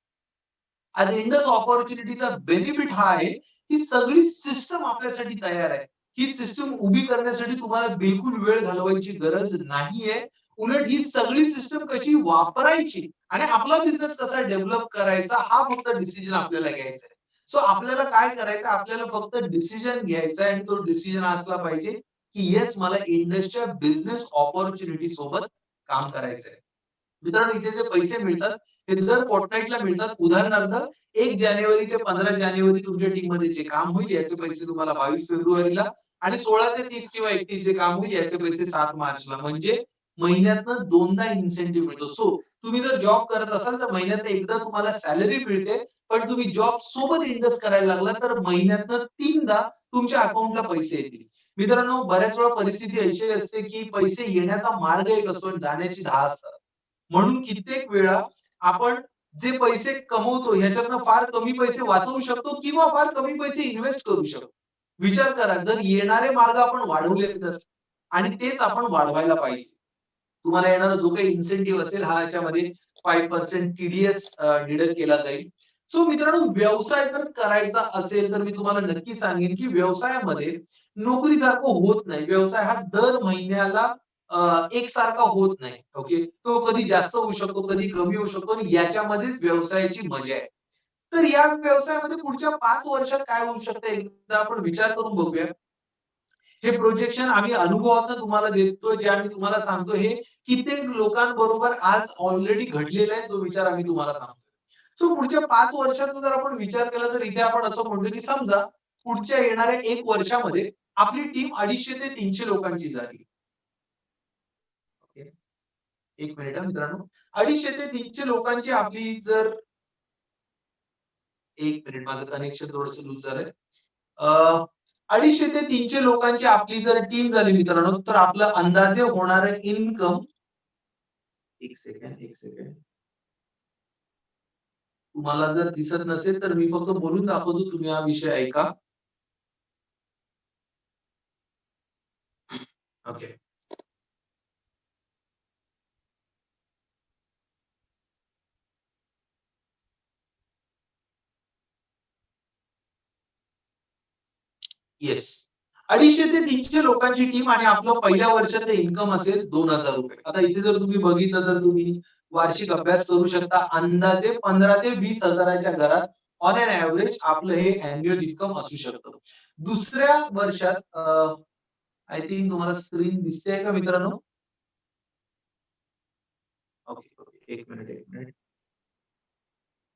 आज इंडस अपॉर्च्युनिटीचा बेनिफिट हा आहे, की सगळी सिस्टम आपल्यासाठी तयार आहे. ही सिस्टम उभी करण्यासाठी तुम्हाला बिलकुल वेळ घालवायची गरज नाहीये. उलट ही सगळी सिस्टम कशी वापरायची आणि आपला बिझनेस कसा डेव्हलप करायचा हा फक्त डिसिजन आपल्याला घ्यायचा आहे. सो आपल्याला काय करायचं, आपल्याला फक्त डिसिजन घ्यायचा आहे आणि तो डिसिजन असला पाहिजे, की येस मला इंडसच्या बिझनेस अपॉर्च्युनिटी सोबत काम करायचंय. मित्रांनो, इथे जे पैसे मिळतात हे दर फोर्टनाईटला मिळतात. उदाहरणार्थ 1 जानेवारी ते 15 जानेवारी तुमच्या टीममध्ये जे काम होईल याचे पैसे तुम्हाला 22 फेब्रुवारीला आणि 16 ते 30 किंवा 31 जे काम होईल याचे पैसे 7 मार्चला. म्हणजे महिन्यातनं 2दा इन्सेंटिव्ह मिळतो. सो तुम्ही जर जॉब करत असाल तर महिन्यातनं एकदा तुम्हाला सॅलरी मिळते. पण तुम्ही जॉब सोबत इन्व्हेस्ट करायला लागला तर महिन्यातनं 3दा तुमच्या अकाउंटला पैसे येतील. मित्रांनो, बऱ्याच वेळा परिस्थिती अशी असते की पैसे येण्याचा मार्ग एक असतो आणि जाण्याची 10 असतात. म्हणून कित्येक वेळा आपण जे पैसे कमवतो ह्याच्यातनं फार कमी पैसे वाचवू शकतो किंवा फार कमी पैसे इन्व्हेस्ट करू शकतो. विचार करा, जर येणारे मार्ग आपण वाढवले तर आणि तेच आपण वाढवायला पाहिजे. तुम्हाला येणारा जो काही इन्सेंटिव्ह असेल हा याच्यामध्ये 5% टी-डी-एस डिडक्ट केला जाईल. सो मित्रांनो, व्यवसाय जर करायचा असेल तर मी तुम्हाला नक्की सांगेन, की व्यवसायामध्ये नोकरीसारखं होत नाही. व्यवसाय हा दर महिन्याला एकसारखा होत नाही. ओके. तो कधी जास्त होऊ शकतो, कधी कमी होऊ शकतो आणि याच्यामध्येच व्यवसायाची मजा आहे. तर या व्यवसायामध्ये पुढच्या 5 वर्षात काय होऊ शकतं एकदा आपण विचार करून बघूया. हे प्रोजेक्शन आम्ही अनुभवातनं तुम्हाला देतोय, जे आम्ही तुम्हाला सांगतो हे कित्येक लोकांबरोबर आज ऑलरेडी घडलेला आहे, जो विचार आम्ही तुम्हाला सांगतो. सो पुढच्या 5 वर्षाचा जर आपण विचार केला तर इथे आपण असं म्हणतो, की समजा पुढच्या येणाऱ्या 1 वर्षामध्ये आपली टीम 250 ते 300 लोकांची झाली. ओके. 1 मिनिट मित्रांनो. 250 ते 300 लोकांची आपली जर 1 मिनिट माझं कनेक्शन थोडंसं लूज झालंय. अ, 250 ते 300 लोकांची आपली जर टीम झाली मित्रांनो, तर आपलं अंदाजे होणारं इन्कम 1 सेकंड, 1 सेकंड. तुम्हाला जर दिसत नसेल, तर मी फक्त बोलून दाखवतो. तुम्ही हा विषय ऐका. ओके. येस. 250 ते 300 लोकांची टीम आणि आपलं पहिल्या वर्षाचं इन्कम असेल ₹2000. आता इथे जर तुम्ही बघितलं तर तुम्ही वार्षिक अभ्यास करू शकता. अंदाजे 15 ते 20,000च्या घरात ऑन एन एव्हरेज आपलं हे अॅन्युअल इन्कम असू शकतं. दुसऱ्या वर्षात आय थिंक तुम्हाला स्क्रीन दिसतेय का मित्रांनो? Okay, okay. 1 minute, 1 minute.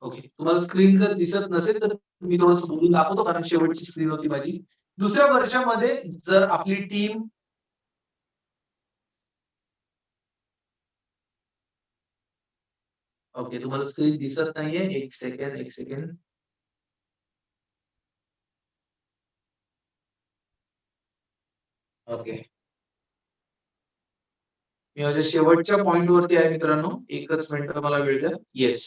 Okay. तुम्हाला स्क्रीन जर दिसत नसेल, तर मी थोडंसं बोलून दाखवतो कारण शेवटची स्क्रीन होती माझी. दुसऱ्या वर्षामध्ये जर आपली टीम ओके, तुम्हाला स्क्रीन दिसत नाहीये. 1 सेकंड, 1 सेकंड. ओके. मी माझ्या शेवटच्या पॉइंटवरती आहे मित्रांनो. एकच मिनिट मला वेळ द्या. येस.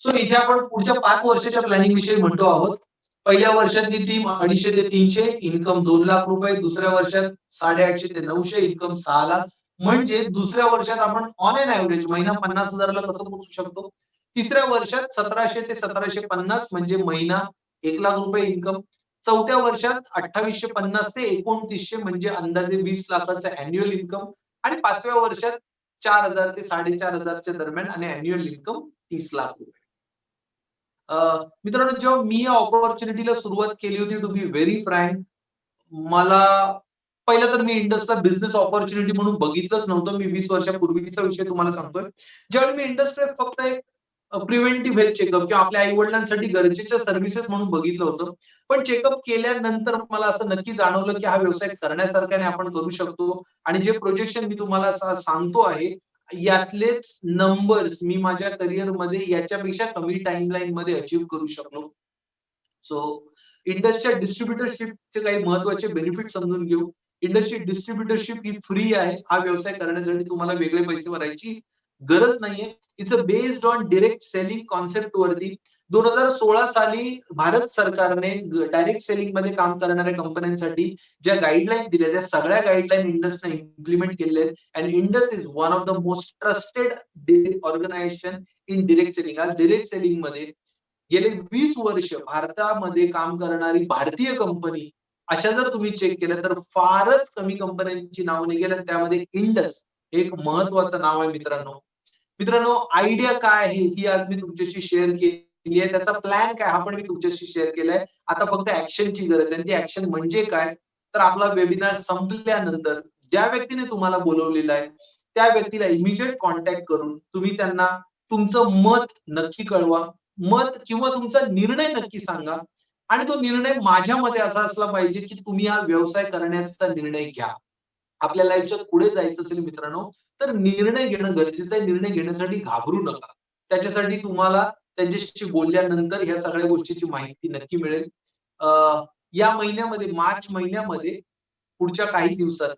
सो इथे आपण पुढच्या 5 वर्षाच्या प्लॅनिंग विषयी म्हणतो आहोत. पहिल्या वर्षातली टीम 250 ते 300 इन्कम ₹2,00,000. दुसऱ्या वर्षात 850 ते 900 इन्कम 6,00,000. म्हणजे दुसऱ्या वर्षात आपण ऑन एन एव्हरेज महिना 50,000 ला कसं पोहोचू शकतो? तिसऱ्या वर्षात 1700 ते 1750 म्हणजे महिना ₹1,00,000 इन्कम. चौथ्या वर्षात 2850 ते 2900 म्हणजे अंदाजे 20,00,000चं अॅन्युअल इन्कम आणि 5व्या वर्षात 4,000 ते 4,500 च्या दरम्यान आणि अॅन्युअल इन्कम ₹30,00,000. मित्रांनो, जेव्हा मी या अपॉर्च्युनिटीला सुरुवात केली होती टू बी व्हेरी फ्रँक, मला पहिलं तर मी इंडसला बिझनेस अपॉर्च्युनिटी म्हणून बघितलंच नव्हतं. मी 20 वर्षापूर्वीचा विषय तुम्हाला सांगतोय. ज्यावेळी मी इंडस्ट्रीत फक्त एक प्रिव्हेंटिव्ह हेल्थ चेकअप किंवा आपल्या आई-वडिलांसाठी गरजेच्या सर्व्हिसेस म्हणून बघितलं होतं. पण चेकअप केल्यानंतर मला असं नक्की जाणवलं, की हा व्यवसाय करण्यासारखा आहे आपण करू शकतो आणि जे प्रोजेक्शन मी तुम्हाला सांगतो आहे, यातलेच नंबर्स मी माझ्या करिअरमध्ये याच्यापेक्षा कमी टाईमलाईनमध्ये अचीव्ह करू शकलो. सो इंडसच्या डिस्ट्रिब्युटरशिपचे काही महत्त्वाचे बेनिफिट समजून घेऊ. इंडसची डिस्ट्रिब्युटरशिप ही फ्री आहे. हा व्यवसाय करण्यासाठी तुम्हाला वेगळे पैसे भरायची गरज नाहीये. It's based on direct selling concept वरती 2016 साली भारत सरकारने डायरेक्ट सेलिंग मध्ये काम करणाऱ्या कंपन्यांसाठी ज्या गाईडलाईन दिल्या त्या सगळ्या गाईडलाईन इंडसने इम्प्लिमेंट केलेल्या आहेत. And Indus is one of the most trusted organization in direct selling. आज डायरेक्ट सेलिंग मध्ये गेले 20 वर्ष भारतामध्ये काम करणारी भारतीय कंपनी अशा जर तुम्ही चेक केल्या तर फारच कमी कंपन्यांची नावं निघेल आणि त्यामध्ये इंडस एक महत्वाचं नाव आहे मित्रांनो. मित्रांनो, आयडिया काय आहे ही आज मी तुमच्याशी शेअर केली आहे. त्याचा प्लॅन काय हा पण मी तुमच्याशी शेअर केलाय. आता फक्त ऍक्शनची गरज आहे. ती ऍक्शन म्हणजे काय? तर आपला वेबिनार संपल्यानंतर ज्या व्यक्तीने तुम्हाला बोलवलेलं आहे त्या व्यक्तीला इमिजिएट कॉन्टॅक्ट करून तुम्ही त्यांना तुमचं मत नक्की कळवा. मत किंवा तुमचा निर्णय नक्की सांगा आणि तो निर्णय माझ्या मते असा असला पाहिजे की तुम्ही हा व्यवसाय करण्याचा निर्णय घ्या. आपल्याला आयुष्यात पुढे जायचं असेल मित्रांनो, तर निर्णय घेणं गरजेचं आहे. निर्णय घेण्यासाठी घाबरू नका. त्याच्यासाठी तुम्हाला त्यांच्याशी बोलल्यानंतर ह्या सगळ्या गोष्टीची माहिती नक्की मिळेल. अ, या महिन्यामध्ये मार्च महिन्यामध्ये पुढच्या काही दिवसात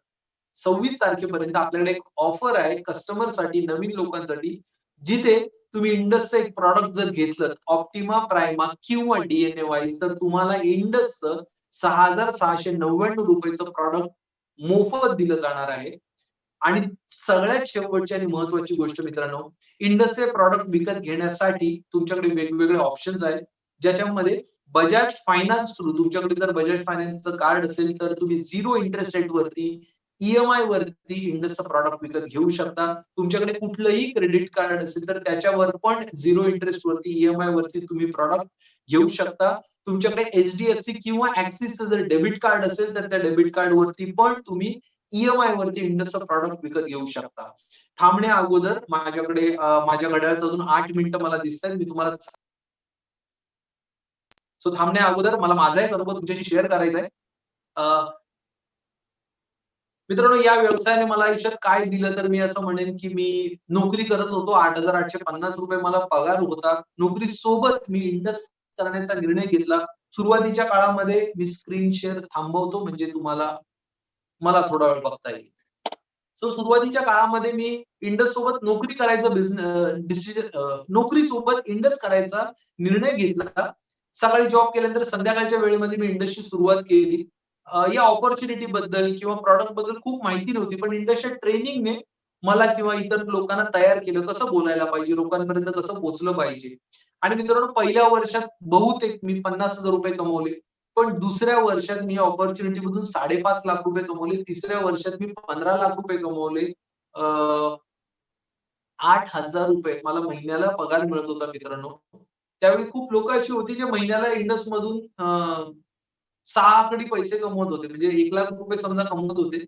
26 तारखेपर्यंत आपल्याकडे एक ऑफर आहे कस्टमरसाठी, नवीन लोकांसाठी, जिथे तुम्ही इंडसचं एक प्रॉडक्ट जर घेतलं ऑप्टिमा प्राइमा किंवा डीएनए वाईज तर तुम्हाला इंडसचं ₹6,699 प्रॉडक्ट मोफत दिलं जाणार आहे. आणि सगळ्यात शेवटची आणि महत्वाची गोष्ट मित्रांनो, इंडसचे प्रॉडक्ट विकत घेण्यासाठी तुमच्याकडे वेगवेगळे ऑप्शन्स आहेत. ज्याच्यामध्ये बजाज फायनान्स थ्रू तुमच्याकडे जर बजाज फायनान्सचं कार्ड असेल तर तुम्ही 0 इंटरेस्ट रेट वरती ई-एम-आय वरती इंडसचं प्रॉडक्ट विकत घेऊ शकता. तुमच्याकडे कुठलंही क्रेडिट कार्ड असेल तर त्याच्यावर पण 0 इंटरेस्ट वरती ई-एम-आय वरती तुम्ही प्रॉडक्ट घेऊ शकता. तुमच्याकडे एचडीएफसी किंवा ऍक्सिसचं जर डेबिट कार्ड असेल तर त्या डेबिट कार्ड वरती पण तुम्ही ई-एम-आय वरती इंडसचं प्रॉडक्ट विकत घेऊ शकता. थांबण्या अगोदर माझ्याकडे माझ्या घड्याळात अजून 8 मिनिटं मला दिसतायत. मी तुम्हाला थांबण्या अगोदर मला माझा एक अनुभव तुमच्याशी शेअर करायचा आहे. मित्रांनो, या व्यवसायाने मला आयुष्यात काय दिलं तर मी असं म्हणेन, की मी नोकरी करत होतो. ₹8,850 मला पगार होता. नोकरी सोबत मी इंडस्ट करण्याचा निर्णय घेतला. सुरुवातीच्या काळामध्ये मी स्क्रीन शेअर थांबवतो म्हणजे तुम्हाला मला थोडा वेळ बघता येईल. सुरुवातीच्या काळामध्ये मी इंडस सोबत नोकरी करायचा नोकरी सोबत इंडस करायचा निर्णय घेतला. सकाळी जॉब केल्यानंतर संध्याकाळच्या वेळेमध्ये मी इंडसची सुरुवात केली. या अपॉर्च्युनिटी बद्दल किंवा प्रॉडक्ट बद्दल खूप माहिती नव्हती. पण इंडसच्या ट्रेनिंगने मला किंवा इतर लोकांना तयार केलं. कसं बोलायला पाहिजे, लोकांपर्यंत कसं पोहोचलं पाहिजे. आणि मित्रांनो, पहिल्या वर्षात बहुतेक मी ₹50,000 कमवले. पण दुसऱ्या वर्षात मी अपॉर्च्युनिटी मधून ₹5.5 लाख कमवले. तिसऱ्या वर्षात मी ₹15 लाख कमवले. अ, ₹8,000 मला महिन्याला पगार मिळत होता मित्रांनो. त्यावेळी खूप लोकं अशी होती जे महिन्याला इंडसमधून 6 आकडी पैसे कमवत होते. म्हणजे ₹1,00,000 समजा कमवत होते.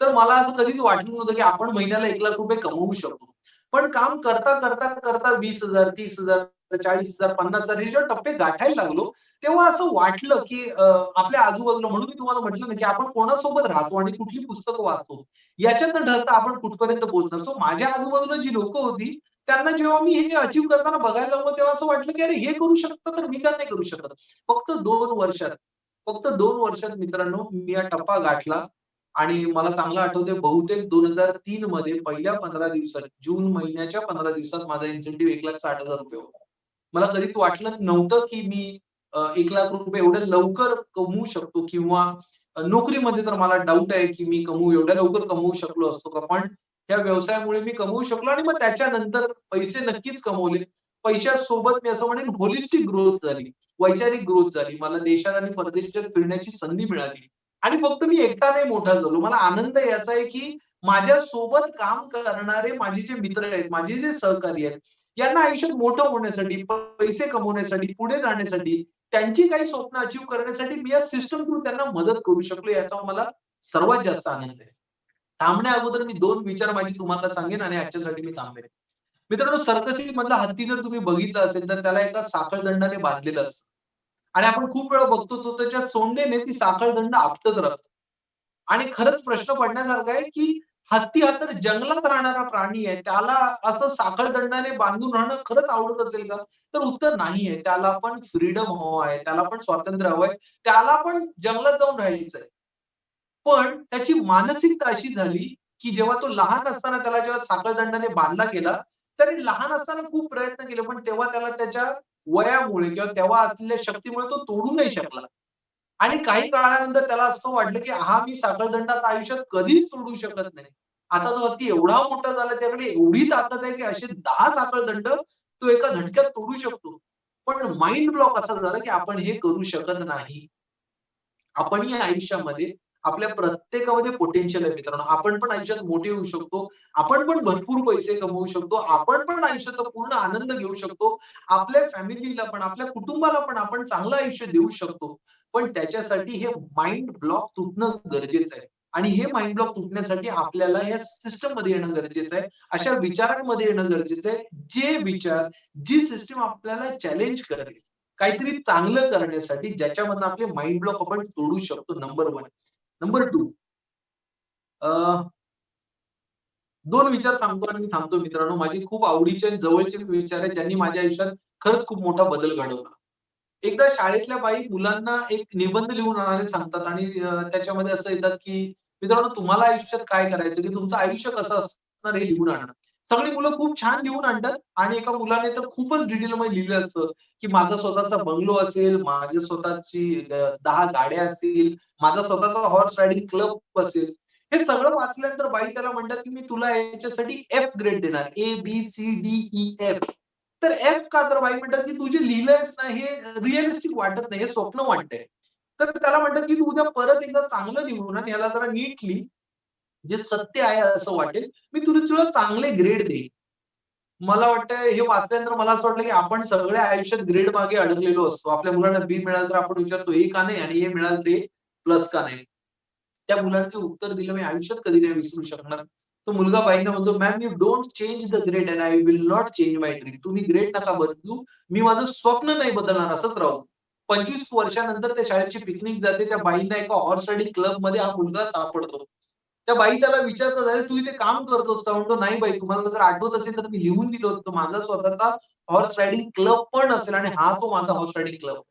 तर मला असं कधीच वाटलं नव्हतं, की आपण महिन्याला ₹1,00,000 कमवू शकतो. पण काम करता 20,000, 30,000, 40,000, 50,000 हे जेव्हा टप्पे गाठायला लागलो, तेव्हा असं वाटलं, की आपल्या आजूबाजूला म्हणून मी तुम्हाला म्हटलं ना, की आपण कोणासोबत राहतो आणि कुठली पुस्तकं वाचतो, याच्यातनं ठरतं आपण कुठपर्यंत पोहोचणार. माझ्या आजूबाजूला जी लोकं होती, त्यांना जेव्हा मी हे अचीव्ह करताना बघायला लागलो, तेव्हा असं वाटलं, की अरे हे करू शकतात, तर मी का नाही करू शकत? फक्त 2 वर्षात फक्त 2 वर्षात मित्रांनो, मी हा टप्पा गाठला आणि मला चांगलं आठवतंय बहुतेक 2003 मध्ये पहिल्या 15 दिवसात, जून महिन्याच्या 15 दिवसात माझा इन्सेंटिव्ह ₹1,60,000 होता. मला कधीच वाटलं नव्हतं, की मी ₹1,00,000 एवढ्या लवकर कमवू शकतो किंवा नोकरीमध्ये तर मला डाऊट आहे, की मी एवढ्या लवकर कमवू शकलो असतो का? पण या व्यवसायामुळे मी कमवू शकलो आणि मग त्याच्यानंतर पैसे नक्कीच कमवले. पैशासोबत मी असं म्हणेन होलिस्टिक ग्रोथ झाली. वैचारिक ग्रोथ झाली. मला देशात आणि परदेशात फिरण्याची संधी मिळाली. आणि फक्त मी एकटा नाही मोठा झालो. मला आनंद याचा आहे, की माझ्या सोबत काम करणारे माझे जे मित्र आहेत, माझे जे सहकारी आहेत, यांना आयुष्यात मोठं होण्यासाठी, पैसे कमवण्यासाठी, पुढे जाण्यासाठी, त्यांची काही स्वप्न अचीव्ह करण्यासाठी मी या सिस्टम थ्रू त्यांना मदत करू शकलो याचा मला सर्वात जास्त आनंद आहे. थांबण्या अगोदर मी 2 विचार माझे तुम्हाला सांगेन आणि आजच्यासाठी मी थांबेन. मित्रांनो, सर्कसमधला हत्ती जर तुम्ही बघितला असेल, तर त्याला एका साखळदंडाने बांधलेलं असतं. आणि आपण खूप वेळा बघतो तो त्याच्या सोंडेने ती साखळदंड आपटत राहतो. आणि खरंच प्रश्न पडण्यासारखा आहे, की हत्ती हा तर जंगलात राहणारा प्राणी आहे. त्याला असं साखळदंडाने बांधून राहणं खरंच आवडत असेल का? तर उत्तर नाही आहे. त्याला पण फ्रीडम हवं आहे. त्याला पण स्वातंत्र्य हवंय. त्याला पण जंगलात जाऊन राहायचंय. पण त्याची मानसिकता अशी झाली, की जेव्हा तो लहान असताना त्याला जेव्हा साखळदंडाने बांधला गेला, त्याने लहान असताना खूप प्रयत्न केले, पण तेव्हा त्याला त्याच्या वयामुळे किंवा तेव्हा असलेल्या शक्तीमुळे तो तोडू नाही शकला. आणि काही काळानंतर त्याला असं वाटलं, की हा मी साखळदंड आता आयुष्यात कधीच तोडू शकत नाही. आता तो अगदी एवढा मोठा झाला, त्याकडे एवढी ताकद आहे, की असे 10 साखळदंड तो एका झटक्यात तोडू शकतो. पण माइंड ब्लॉक असा झाला, की आपण हे करू शकत नाही. आपणही आयुष्यामध्ये आपल्या प्रत्येकामध्ये पोटेन्शियल आहे मित्रांनो. आपण पण आयुष्यात मोठे होऊ शकतो. आपण पण भरपूर पैसे कमवू शकतो. आपण पण आयुष्याचा पूर्ण आनंद घेऊ शकतो. आपल्या फॅमिलीला पण, आपल्या कुटुंबाला पण आपण चांगलं आयुष्य देऊ शकतो. पण त्याच्यासाठी हे माइंड ब्लॉक तुटणं गरजेचं आहे. आणि हे माइंड ब्लॉक तुटण्यासाठी आपल्याला या सिस्टममध्ये येणं गरजेचं आहे. अशा विचारांमध्ये येणं गरजेचं आहे. जे विचार, जी सिस्टम आपल्याला चॅलेंज करेल. काहीतरी चांगलं करण्यासाठी ज्याच्यामधनं आपले माइंड ब्लॉक आपण तोडू शकतो नंबर 1. नंबर 2 अ, 2 विचार सांगतो आणि मी थांबतो मित्रांनो. माझे खूप आवडीचे आणि जवळचे विचार आहेत, ज्यांनी माझ्या आयुष्यात खरंच खूप मोठा बदल घडवला. एकदा शाळेतल्या बाई मुलांना एक निबंध लिहून आणायला सांगतात आणि त्याच्यामध्ये असं येतात, की मित्रांनो तुम्हाला आयुष्यात काय करायचं, की तुमचं आयुष्य कसं असणार हे लिहून आणा. सगळी मुलं खूप छान लिहून आणतात आणि एका मुलाने तर खूपच डिटेलमध्ये लिहिलं असतं, की माझा स्वतःचा बंगलो असेल, माझी स्वतःची 10 गाड्या असतील, माझा स्वतःचा हॉर्स रायडिंग क्लब असेल. हे सगळं वाचल्यानंतर बाई त्याला म्हणतात, की "मी तुला याच्यासाठी एफ ग्रेड देणार. ए-बी-सी-डी-ई-एफ." तर एफ का? तर बाई म्हणतात, की "तू जे लिहिलंयस ना, हे रिअलिस्टिक वाटत नाही. हे स्वप्न वाटतंय." तर त्याला म्हणतात, की "तू उद्या परत एकदा चांगलं लिहून आण. याला जरा नीट लिही. जे सत्य आहे असं वाटेल. मी तुला चांगले ग्रेड देईन." मला वाटतं हे वाचल्यानंतर मला असं वाटलं, की आपण सगळे आयुष्यात ग्रेड मागे अडकलेलो असतो. आपल्या मुलांना बी मिळालं तर आपण विचारतो, "ए का नाही?" आणि ए मिळालं तर ए प्लस का नाही? त्या मुलाने जे उत्तर दिलं मी आयुष्यात कधी नाही विसरू शकणार. तो मुलगा बाईंना म्हणतो, "ma'am you don't change the grade and I will not change my dream." तुम्ही ग्रेड नका बदलू. मी माझं स्वप्न नाही बदलणार असंच राहू. 25 वर्षानंतर त्या शाळेची पिकनिक जाते. त्या बाईंना एका हॉर्स रायडिंग क्लबमध्ये हा मुलगा सापडतो. त्या बाई त्याला विचारतात, "अरे तू इथे काम करतोस का?" म्हणतो, "नाही बाई, तुम्हाला जर आठवत असेल तर मी लिहून दिलं होतं. माझा स्वतःचा हॉर्स रायडिंग क्लब पण असेल आणि हा तो माझा हॉर्स रायडिंग क्लब."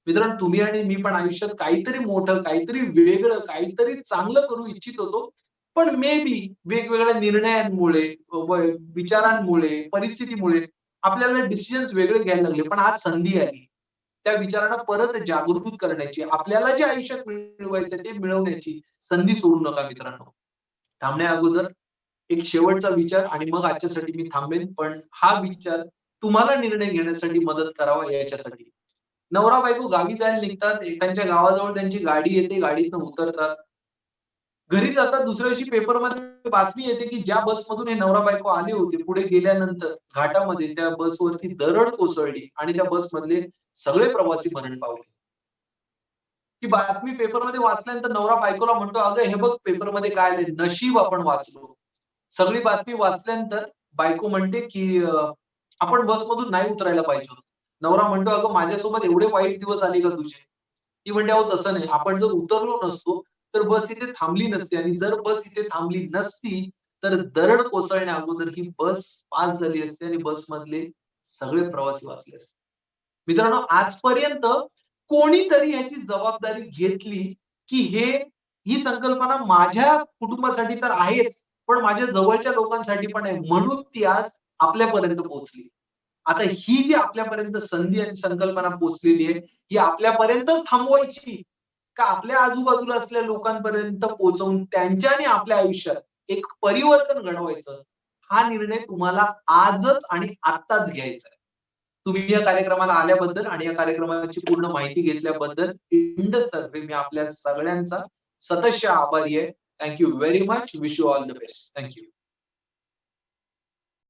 मित्रांनो, तुम्ही आणि मी पण आयुष्यात काहीतरी मोठं, काहीतरी वेगळं, काहीतरी चांगलं करू इच्छित होतो. पण मे बी वेगवेगळ्या निर्णयांमुळे, विचारांमुळे, परिस्थितीमुळे आपल्याला डिसिजन्स वेगळे घ्यायला लागले. पण आज संधी आली. त्या विचारांना परत जागृत करण्याची, आपल्याला जे आयुष्यात मिळवायचं ते मिळवण्याची संधी सोडू नका मित्रांनो. थांबण्या अगोदर एक शेवटचा विचार आणि मग आजच्यासाठी मी थांबेन. पण हा विचार तुम्हाला निर्णय घेण्यासाठी मदत करावा याच्यासाठी. नवरा-बायको गावी जायला निघतात. त्यांच्या गावाजवळ त्यांची गाडी येते. गाडीतनं उतरतात. घरी जातात. दुसऱ्या दिवशी पेपरमध्ये बातमी येते, की ज्या बसमधून हे नवरा-बायको आले होते, पुढे गेल्यानंतर घाटामध्ये त्या बसवरती दरड कोसळली आणि त्या बसमधले सगळे प्रवासी मरण पावले. ती बातमी पेपरमध्ये वाचल्यानंतर नवरा बायकोला म्हणतो, "अगं हे बघ पेपरमध्ये काय आलंय, नशीब आपण वाचलो." सगळी बातमी वाचल्यानंतर बायको म्हणते, की "आपण बसमधून नाही उतरायला पाहिजे होतं." नवरा म्हणतो, "अगं माझ्यासोबत एवढे वाईट दिवस आले का तुझे?" ती म्हणते, "अहो तसं नाही. आपण जर उतरलो नसतो, तर बस इथे थांबली नसती आणि जर बस इथे थांबली नसती, तर दरड कोसळण्या अगोदर ही बस पास झाली असती आणि बसमधले सगळे प्रवासी वाचले असते." मित्रांनो, आजपर्यंत कोणीतरी ह्याची जबाबदारी घेतली, की ही संकल्पना माझ्या कुटुंबासाठी तर आहेच, पण माझ्या जवळच्या लोकांसाठी पण आहे. म्हणून ती आज आपल्यापर्यंत पोहोचली. आता ही जी आपल्यापर्यंत संधी आणि संकल्पना पोहोचलेली आहे, ही आपल्यापर्यंतच थांबवायची, का आपल्या आजूबाजूला असलेल्या लोकांपर्यंत पोहोचवून त्यांच्याने आपल्या आयुष्यात एक परिवर्तन घडवायचं, हा निर्णय तुम्हाला आजच आणि आत्ताच घ्यायचा आहे. तुम्ही या कार्यक्रमाला आल्याबद्दल आणि या कार्यक्रमाची पूर्ण माहिती घेतल्याबद्दल इंडस तर्फे मी आपल्या सगळ्यांचा सततच्या आभारी आहे. Thank you very much. Wish you all the best. Thank you.